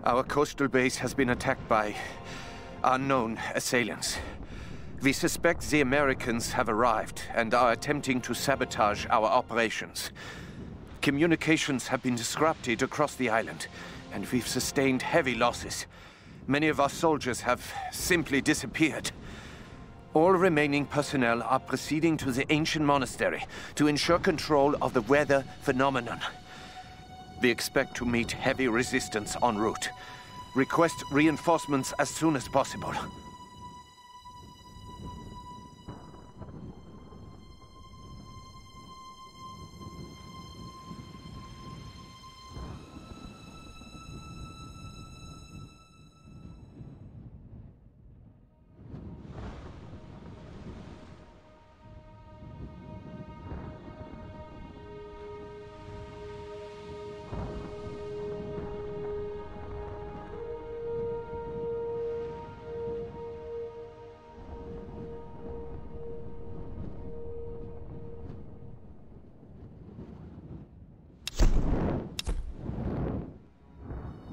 Our coastal base has been attacked by unknown assailants. We suspect the Americans have arrived and are attempting to sabotage our operations. Communications have been disrupted across the island, and we've sustained heavy losses. Many of our soldiers have simply disappeared. All remaining personnel are proceeding to the ancient monastery to ensure control of the weather phenomenon. We expect to meet heavy resistance en route. Request reinforcements as soon as possible.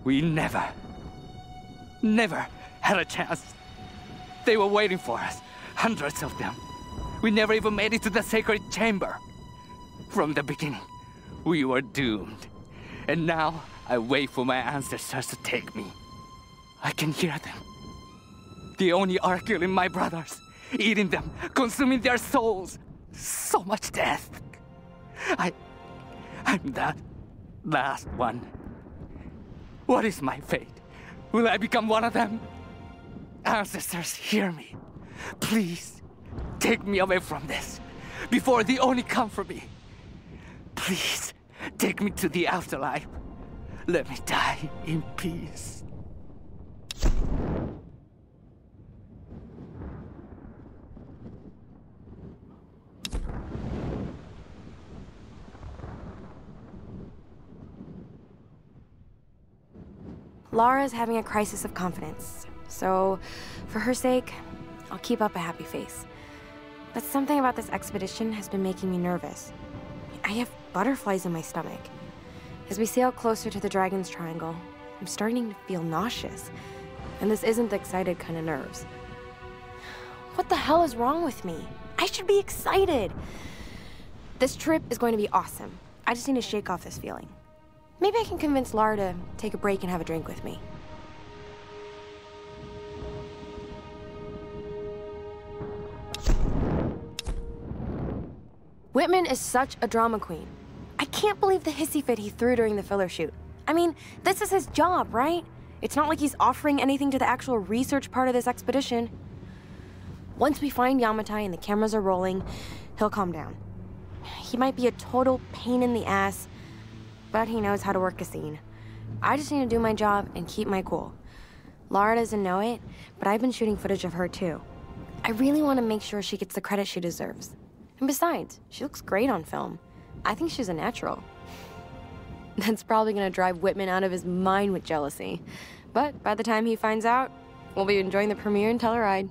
We never had a chance. They were waiting for us, hundreds of them. We never even made it to the sacred chamber. From the beginning, we were doomed. And now, I wait for my ancestors to take me. I can hear them. The Oni are killing my brothers, eating them, consuming their souls. So much death. I'm that last one. What is my fate? Will I become one of them? Ancestors, hear me. Please, take me away from this, before the Oni come for me. Please, take me to the afterlife. Let me die in peace. Lara is having a crisis of confidence, so for her sake, I'll keep up a happy face. But something about this expedition has been making me nervous. I have butterflies in my stomach. As we sail closer to the Dragon's Triangle, I'm starting to feel nauseous, and this isn't the excited kind of nerves. What the hell is wrong with me? I should be excited! This trip is going to be awesome. I just need to shake off this feeling. Maybe I can convince Lara to take a break and have a drink with me. Whitman is such a drama queen. I can't believe the hissy fit he threw during the filler shoot. I mean, this is his job, right? It's not like he's offering anything to the actual research part of this expedition. Once we find Yamatai and the cameras are rolling, he'll calm down. He might be a total pain in the ass, but he knows how to work a scene. I just need to do my job and keep my cool. Lara doesn't know it, but I've been shooting footage of her too. I really want to make sure she gets the credit she deserves. And besides, she looks great on film. I think she's a natural. That's probably gonna drive Whitman out of his mind with jealousy. But by the time he finds out, we'll be enjoying the premiere and Telluride.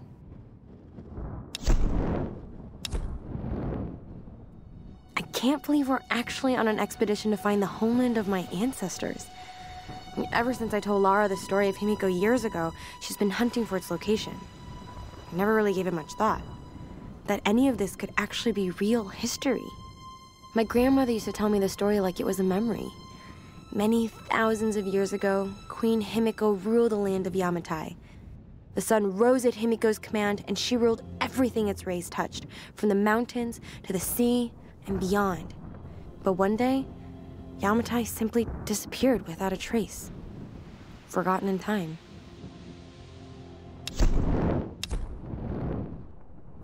I can't believe we're actually on an expedition to find the homeland of my ancestors. I mean, ever since I told Lara the story of Himiko years ago, she's been hunting for its location. I never really gave it much thought. That any of this could actually be real history. My grandmother used to tell me the story like it was a memory. Many thousands of years ago, Queen Himiko ruled the land of Yamatai. The sun rose at Himiko's command, and she ruled everything its rays touched, from the mountains to the sea and beyond. But one day, Yamatai simply disappeared without a trace. Forgotten in time.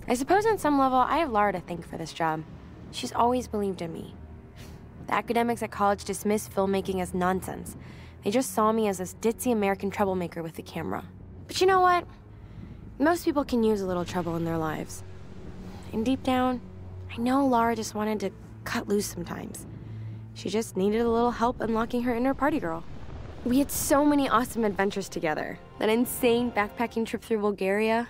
I suppose on some level, I have Lara to thank for this job. She's always believed in me. The academics at college dismissed filmmaking as nonsense. They just saw me as this ditzy American troublemaker with the camera. But you know what? Most people can use a little trouble in their lives. And deep down, I know Lara just wanted to cut loose sometimes. She just needed a little help unlocking her inner party girl. We had so many awesome adventures together. That insane backpacking trip through Bulgaria.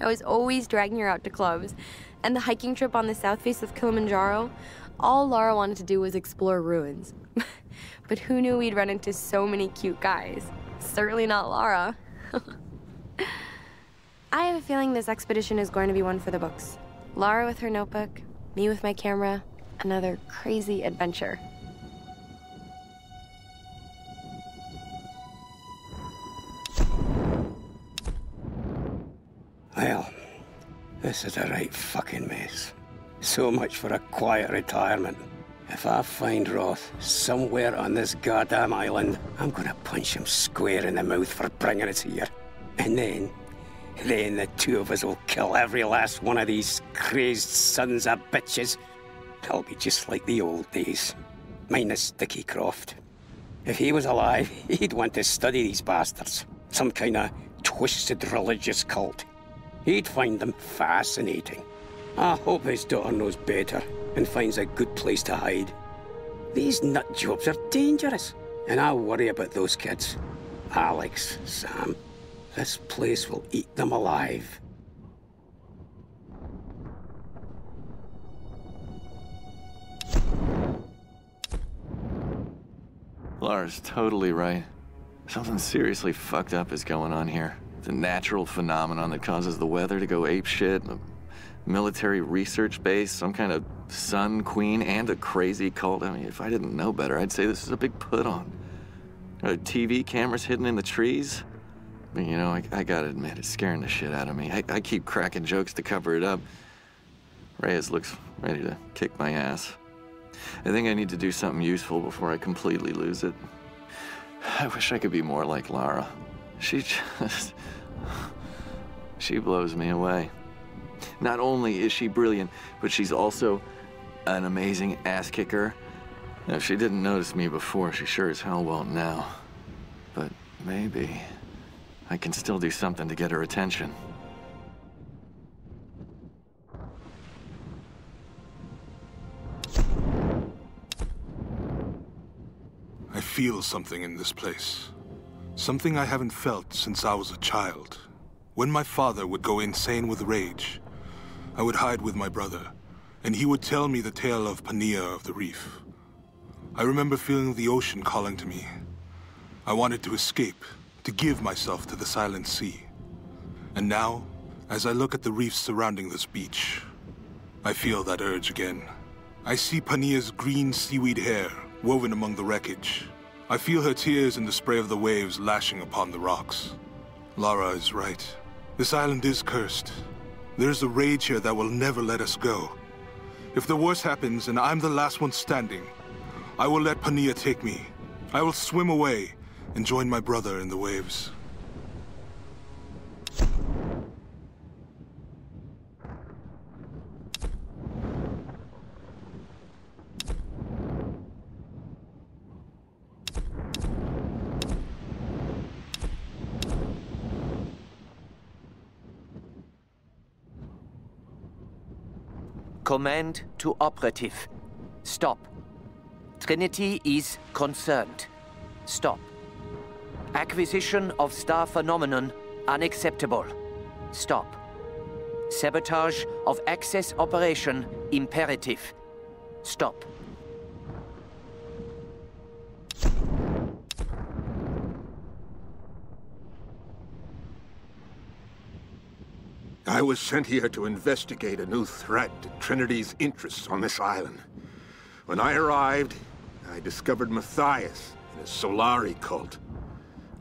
I was always dragging her out to clubs. And the hiking trip on the south face of Kilimanjaro. All Lara wanted to do was explore ruins. But who knew we'd run into so many cute guys? Certainly not Lara. I have a feeling this expedition is going to be one for the books. Lara with her notebook, me with my camera, another crazy adventure. Well, this is a right fucking mess. So much for a quiet retirement. If I find Roth somewhere on this goddamn island, I'm gonna punch him square in the mouth for bringing us here. And then the two of us will kill every last one of these crazed sons of bitches. It'll be just like the old days, minus Dickie Croft. If he was alive, he'd want to study these bastards. Some kind of twisted religious cult. He'd find them fascinating. I hope his daughter knows better and finds a good place to hide. These nut jobs are dangerous, and I worry about those kids. Alex, Sam, this place will eat them alive. Lara's totally right. Something seriously fucked up is going on here. It's a natural phenomenon that causes the weather to go apeshit, a military research base, some kind of sun queen, and a crazy cult. I mean, if I didn't know better, I'd say this is a big put-on. Are TV cameras hidden in the trees? I mean, you know, I gotta admit, it's scaring the shit out of me. I keep cracking jokes to cover it up. Reyes looks ready to kick my ass. I think I need to do something useful before I completely lose it. I wish I could be more like Lara. She blows me away. Not only is she brilliant, but she's also an amazing ass kicker. Now, if she didn't notice me before, she sure as hell won't now. But maybe I can still do something to get her attention. I feel something in this place. Something I haven't felt since I was a child. When my father would go insane with rage, I would hide with my brother, and he would tell me the tale of Pania of the Reef. I remember feeling the ocean calling to me. I wanted to escape, to give myself to the silent sea. And now, as I look at the reefs surrounding this beach, I feel that urge again. I see Pania's green seaweed hair woven among the wreckage. I feel her tears in the spray of the waves lashing upon the rocks. Lara is right. This island is cursed. There's a rage here that will never let us go. If the worst happens and I'm the last one standing, I will let Pania take me. I will swim away and join my brother in the waves. Command to operative. Stop. Trinity is concerned. Stop. Acquisition of star phenomenon unacceptable. Stop. Sabotage of access operation imperative. Stop. I was sent here to investigate a new threat to Trinity's interests on this island. When I arrived, I discovered Matthias and his Solari cult.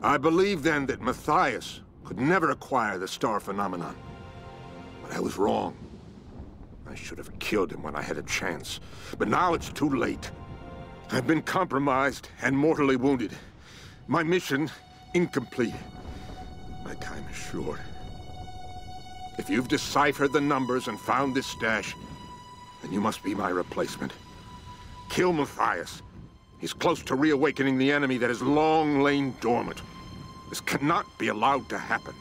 I believed then that Matthias could never acquire the star phenomenon. But I was wrong. I should have killed him when I had a chance. But now it's too late. I've been compromised and mortally wounded. My mission, incomplete. My time is short. If you've deciphered the numbers and found this stash, then you must be my replacement. Kill Matthias. He's close to reawakening the enemy that has long lain dormant. This cannot be allowed to happen.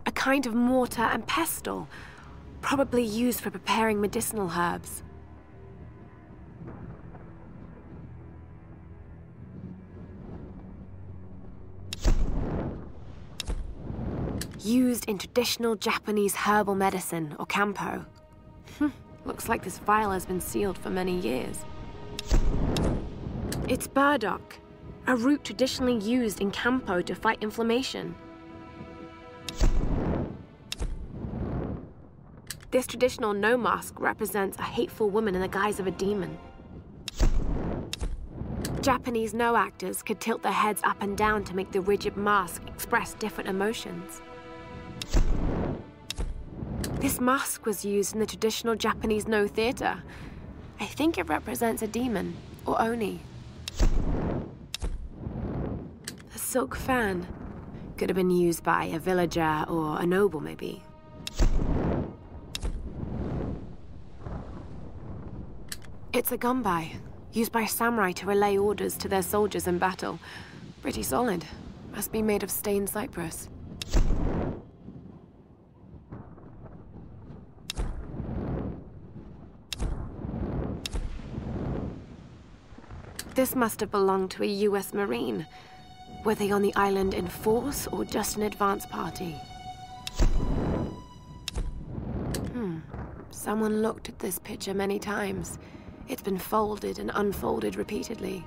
A kind of mortar and pestle, probably used for preparing medicinal herbs. Used in traditional Japanese herbal medicine, or kampo. Looks like this vial has been sealed for many years. It's burdock, a root traditionally used in kampo to fight inflammation. This traditional no mask represents a hateful woman in the guise of a demon. Japanese no actors could tilt their heads up and down to make the rigid mask express different emotions. This mask was used in the traditional Japanese no theater. I think it represents a demon, or Oni. The silk fan. Could have been used by a villager or a noble, maybe. It's a gunbai, used by samurai to relay orders to their soldiers in battle. Pretty solid. Must be made of stained cypress. This must have belonged to a US Marine. Were they on the island in force or just an advance party? Someone looked at this picture many times. It's been folded and unfolded repeatedly.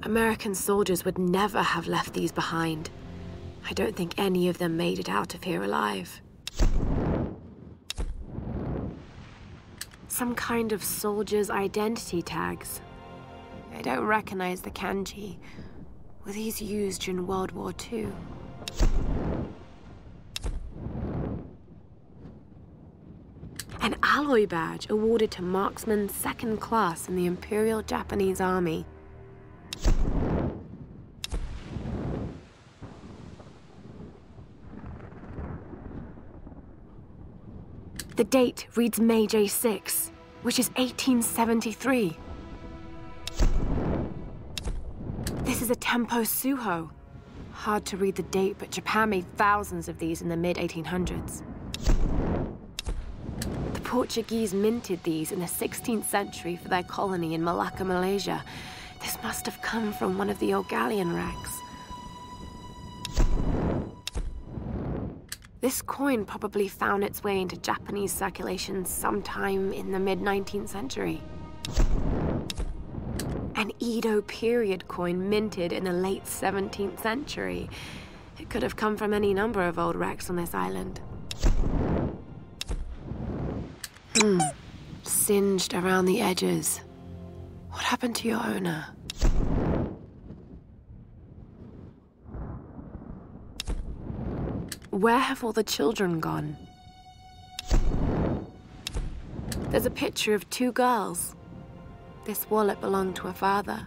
American soldiers would never have left these behind. I don't think any of them made it out of here alive. Some kind of soldier's identity tags. I don't recognize the kanji. Were these used during World War II? An alloy badge awarded to marksmen second class in the Imperial Japanese Army. The date reads May J6, which is 1873. This is a Tempo Suho. Hard to read the date, but Japan made thousands of these in the mid-1800s. The Portuguese minted these in the 16th century for their colony in Malacca, Malaysia. This must have come from one of the old galleon wrecks. This coin probably found its way into Japanese circulation sometime in the mid-19th century. An Edo period coin minted in the late 17th century. It could have come from any number of old wrecks on this island. Singed around the edges. What happened to your owner? Where have all the children gone? There's a picture of two girls. This wallet belonged to her father.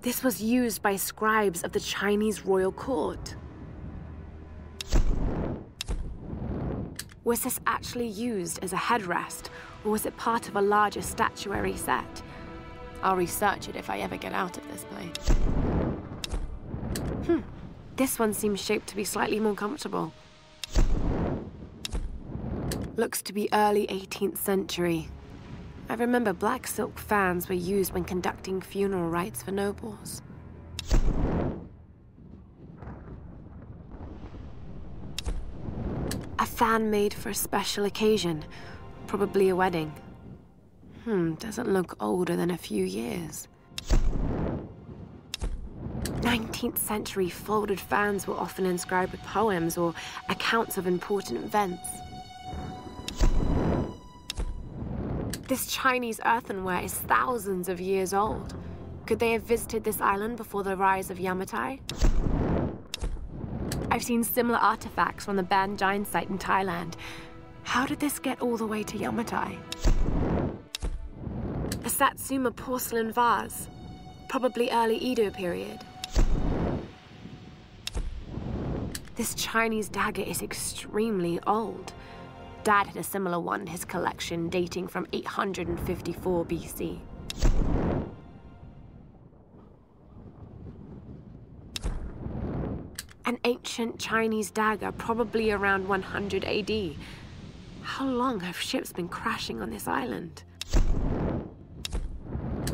This was used by scribes of the Chinese royal court. Was this actually used as a headrest, or was it part of a larger statuary set? I'll research it if I ever get out of this place. This one seems shaped to be slightly more comfortable. Looks to be early 18th century. I remember black silk fans were used when conducting funeral rites for nobles. A fan made for a special occasion, probably a wedding. Doesn't look older than a few years. 19th century folded fans were often inscribed with poems or accounts of important events. This Chinese earthenware is thousands of years old. Could they have visited this island before the rise of Yamatai? I've seen similar artifacts from the Ban Giant site in Thailand. How did this get all the way to Yamatai? A Satsuma porcelain vase, probably early Edo period. This Chinese dagger is extremely old. Dad had a similar one in his collection dating from 854 BC. An ancient Chinese dagger, probably around 100 AD. How long have ships been crashing on this island?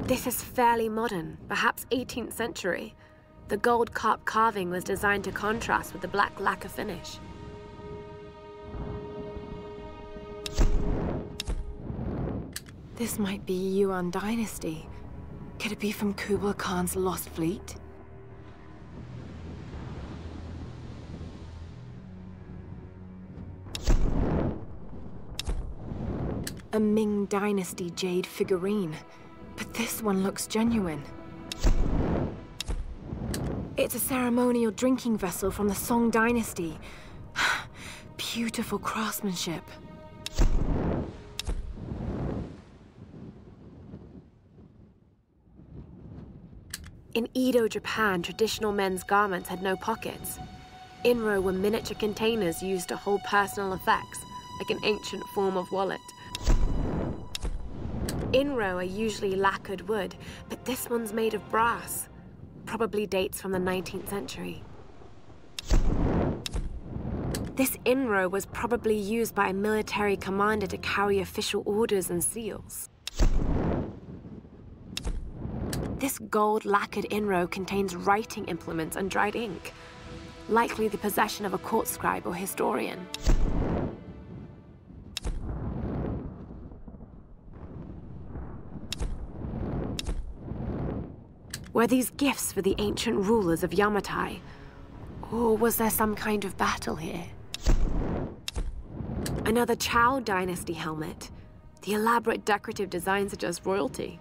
This is fairly modern, perhaps 18th century. The gold carp carving was designed to contrast with the black lacquer finish. This might be Yuan Dynasty. Could it be from Kublai Khan's lost fleet? A Ming Dynasty jade figurine, but this one looks genuine. It's a ceremonial drinking vessel from the Song Dynasty. Beautiful craftsmanship. In Edo, Japan, traditional men's garments had no pockets. Inro were miniature containers used to hold personal effects, like an ancient form of wallet. Inro are usually lacquered wood, but this one's made of brass. Probably dates from the 19th century. This inro was probably used by a military commander to carry official orders and seals. This gold lacquered inro contains writing implements and dried ink, likely the possession of a court scribe or historian. Were these gifts for the ancient rulers of Yamatai? Or was there some kind of battle here? Another Chao Dynasty helmet. The elaborate decorative design suggests royalty.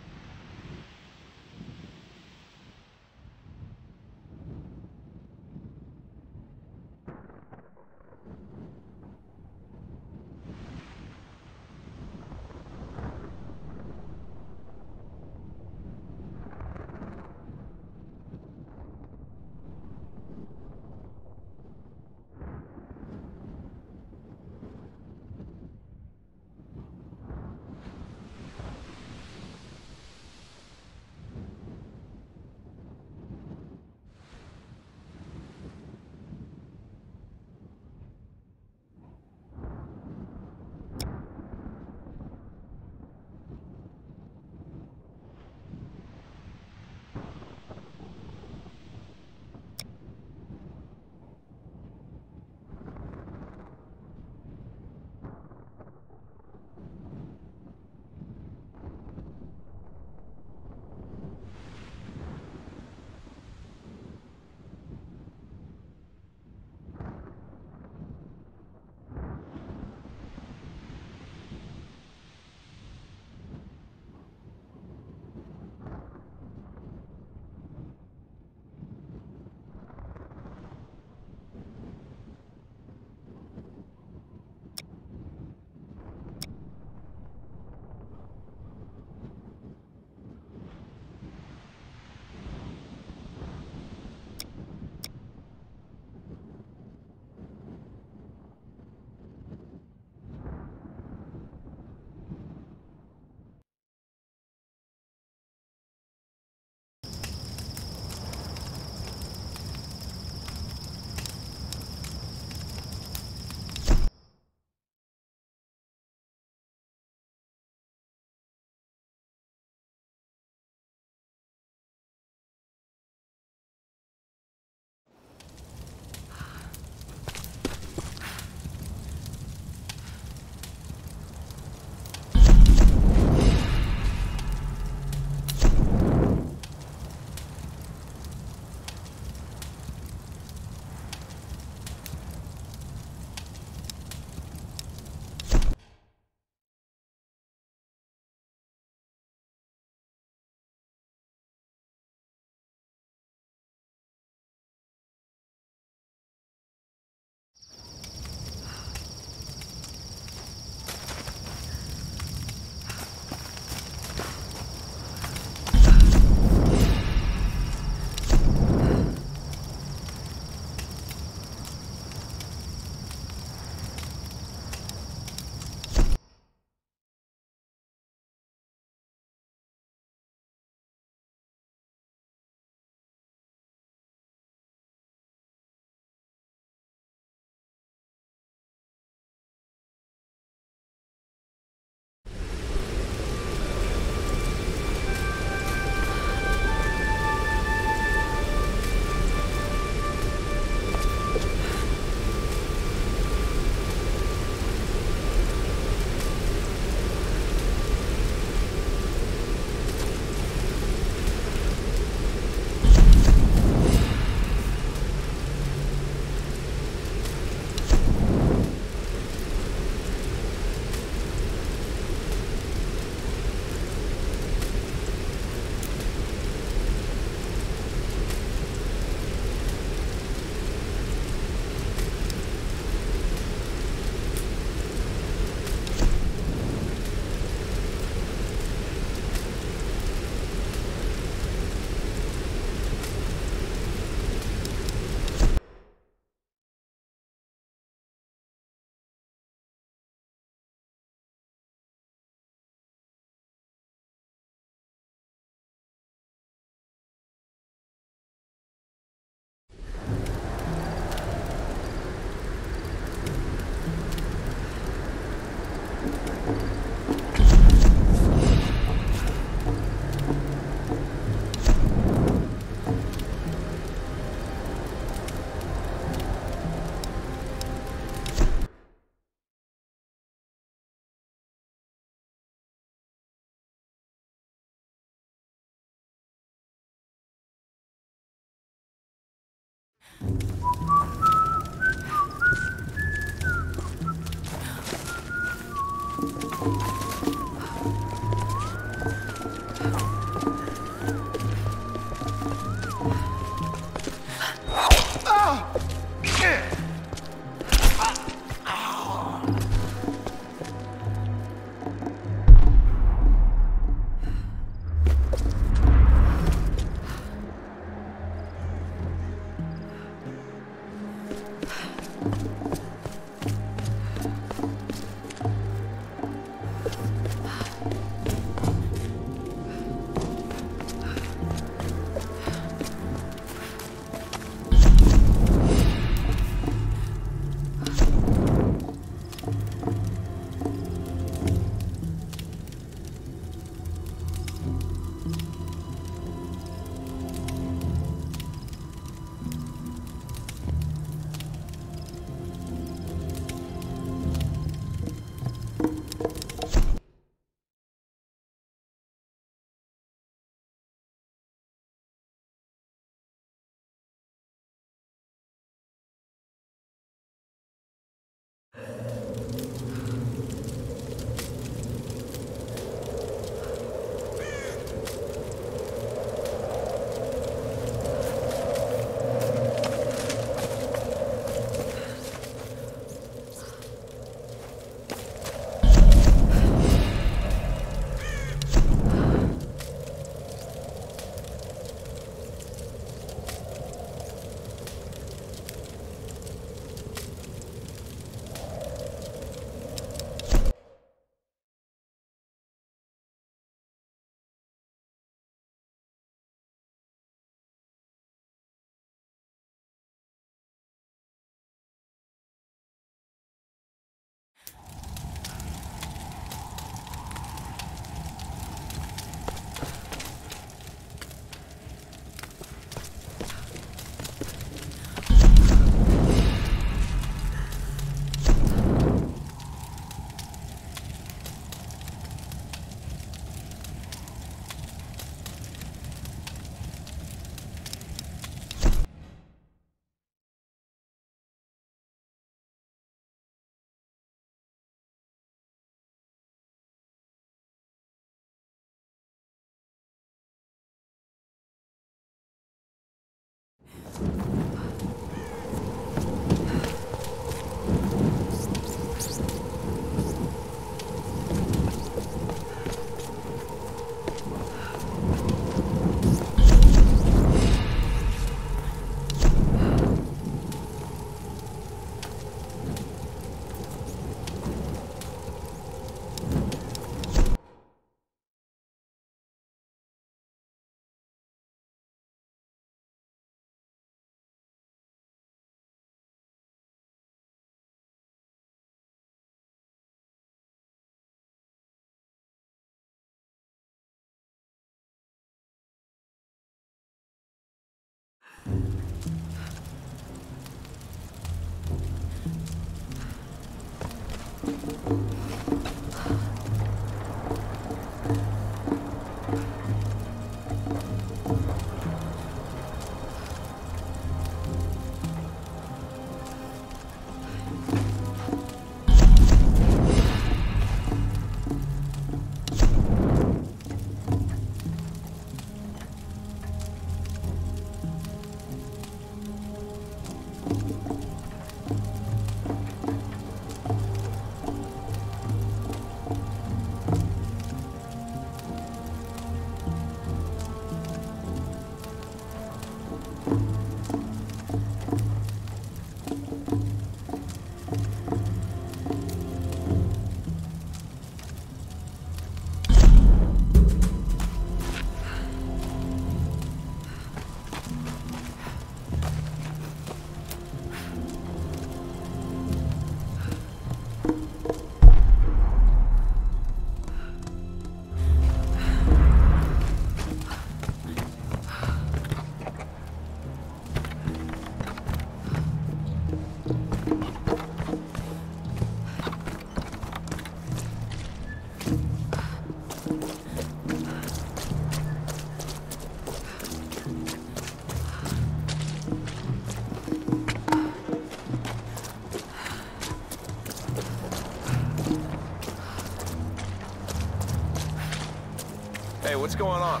what's going on?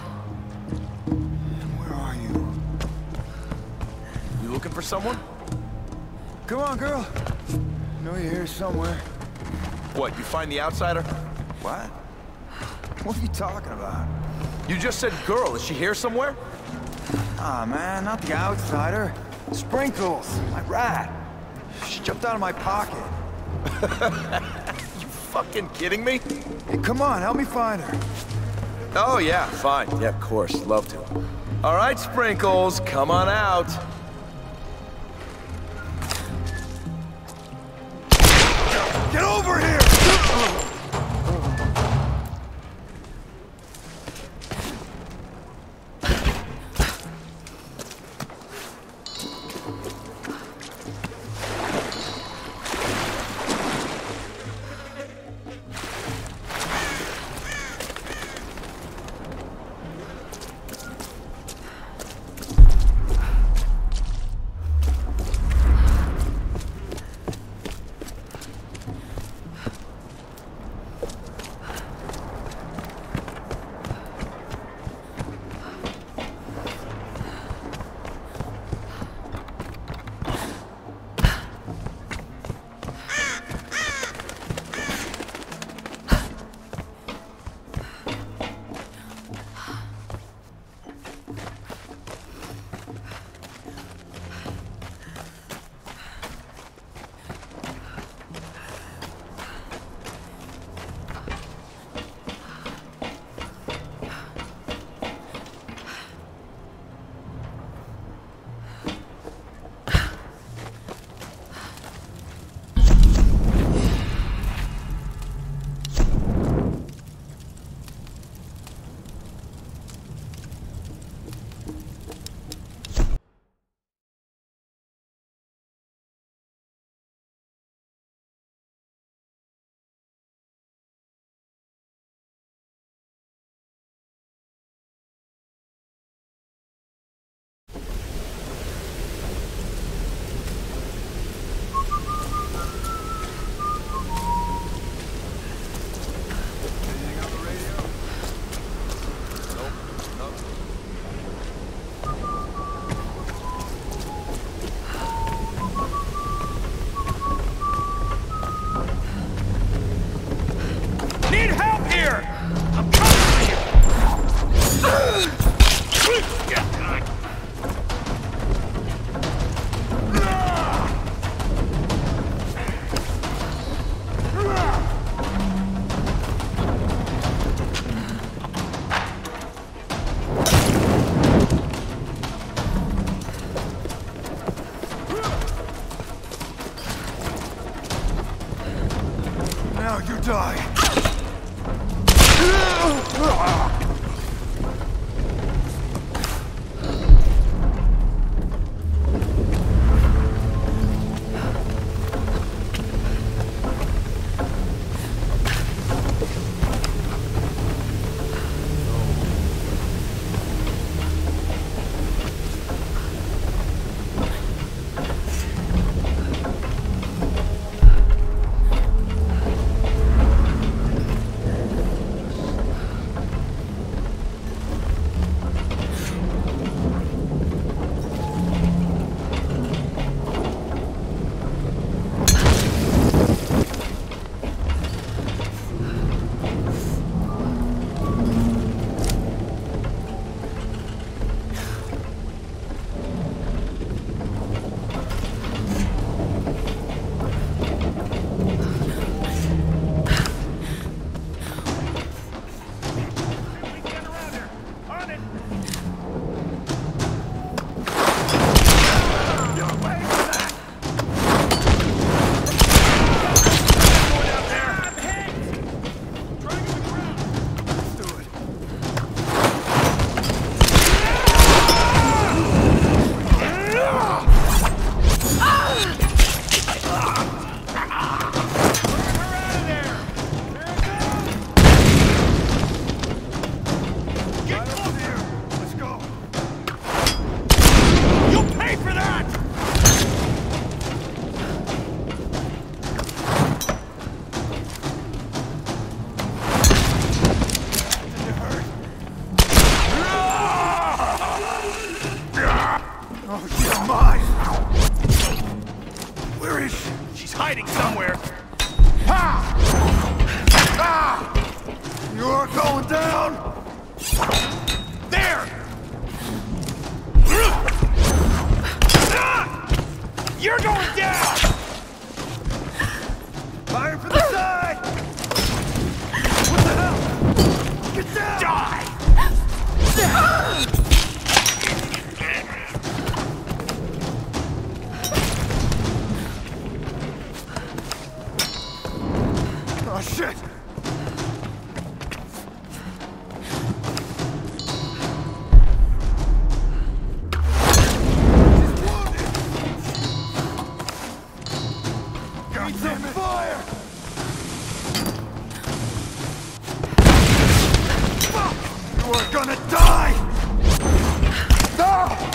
Where are you? You looking for someone? Come on, girl. I know you're here somewhere. What, you find the outsider? What? What are you talking about? You just said girl. Is she here somewhere? Ah, man, not the outsider. Sprinkles, my rat. She jumped out of my pocket. You fucking kidding me? Hey, come on, help me find her. Oh, yeah, fine. Yeah, of course. Love to. All right, Sprinkles, come on out. Get over here! Now you die. hiding somewhere. Ha! Ah! You're going down! There! Ah! You're going down! Fire for the side! What the hell? Get down! Die! Oh, shit! Got some fire! Fuck! You are gonna die! Ah!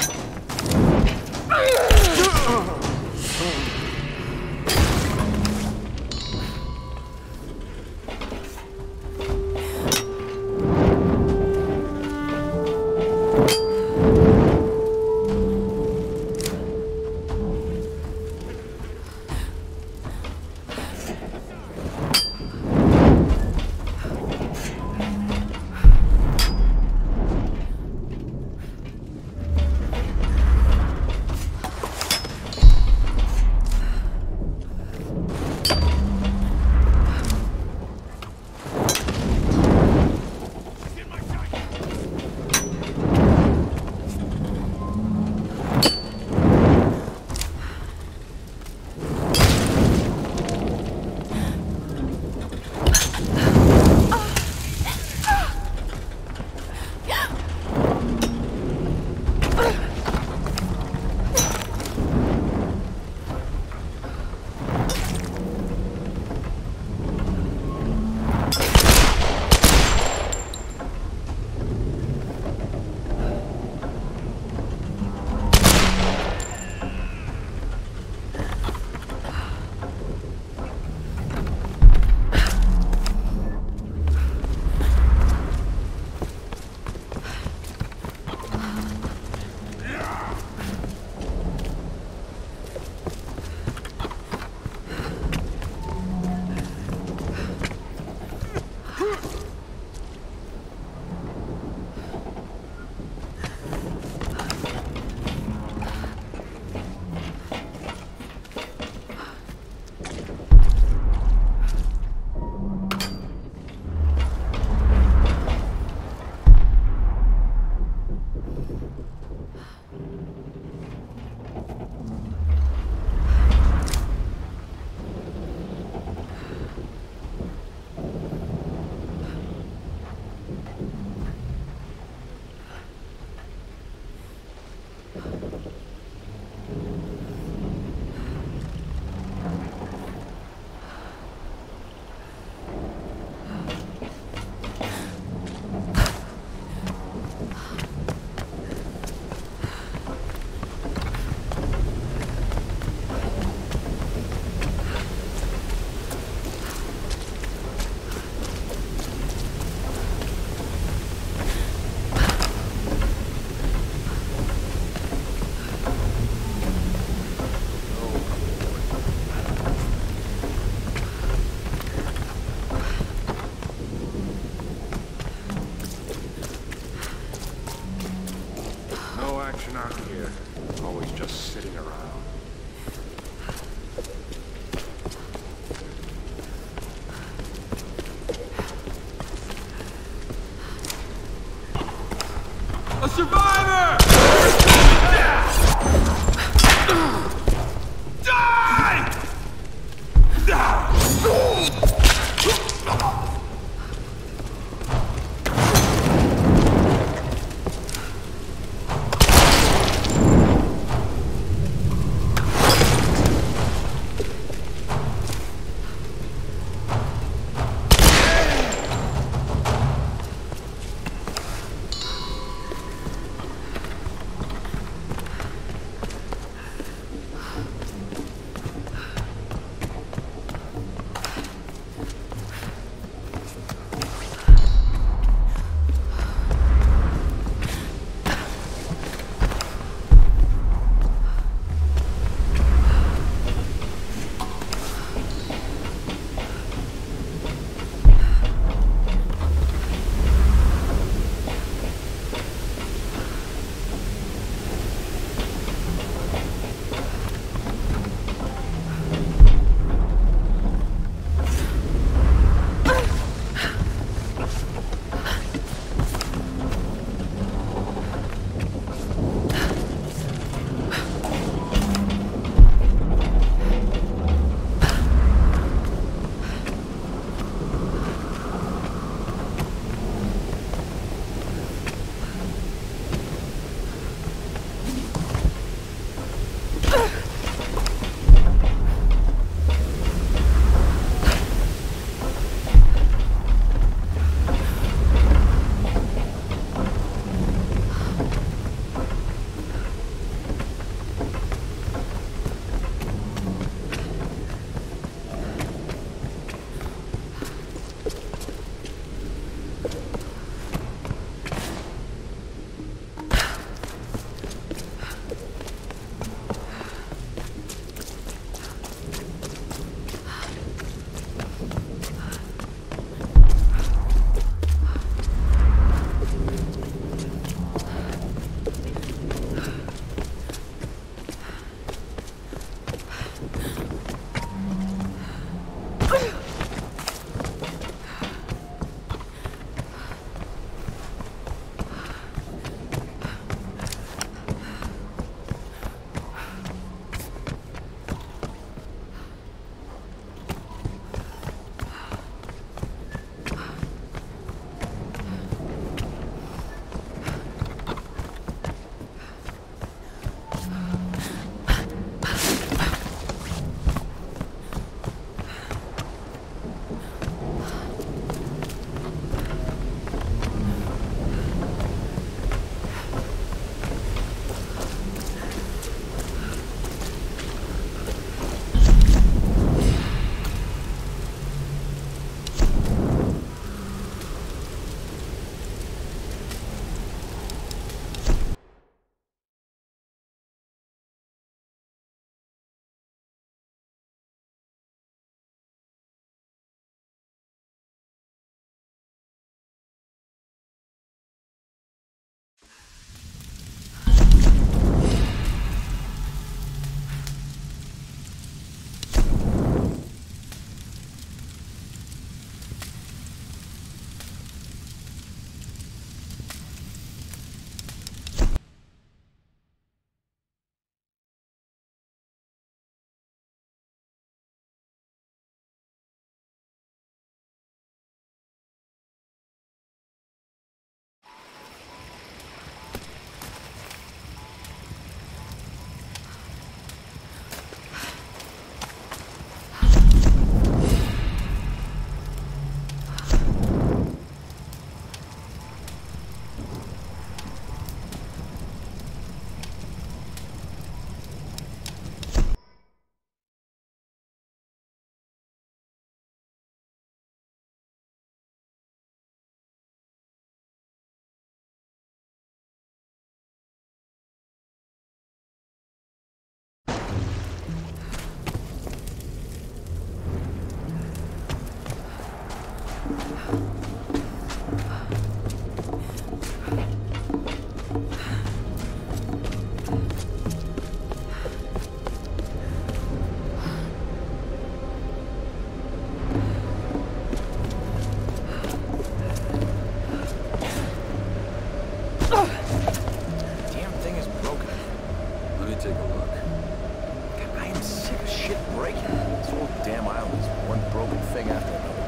keep a shit breaking. This whole damn island is one broken thing after another.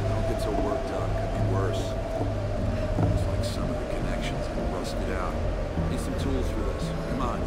Don't get so worked up. Could be worse. Looks like some of the connections have rusted out. Need some tools for this. Come on.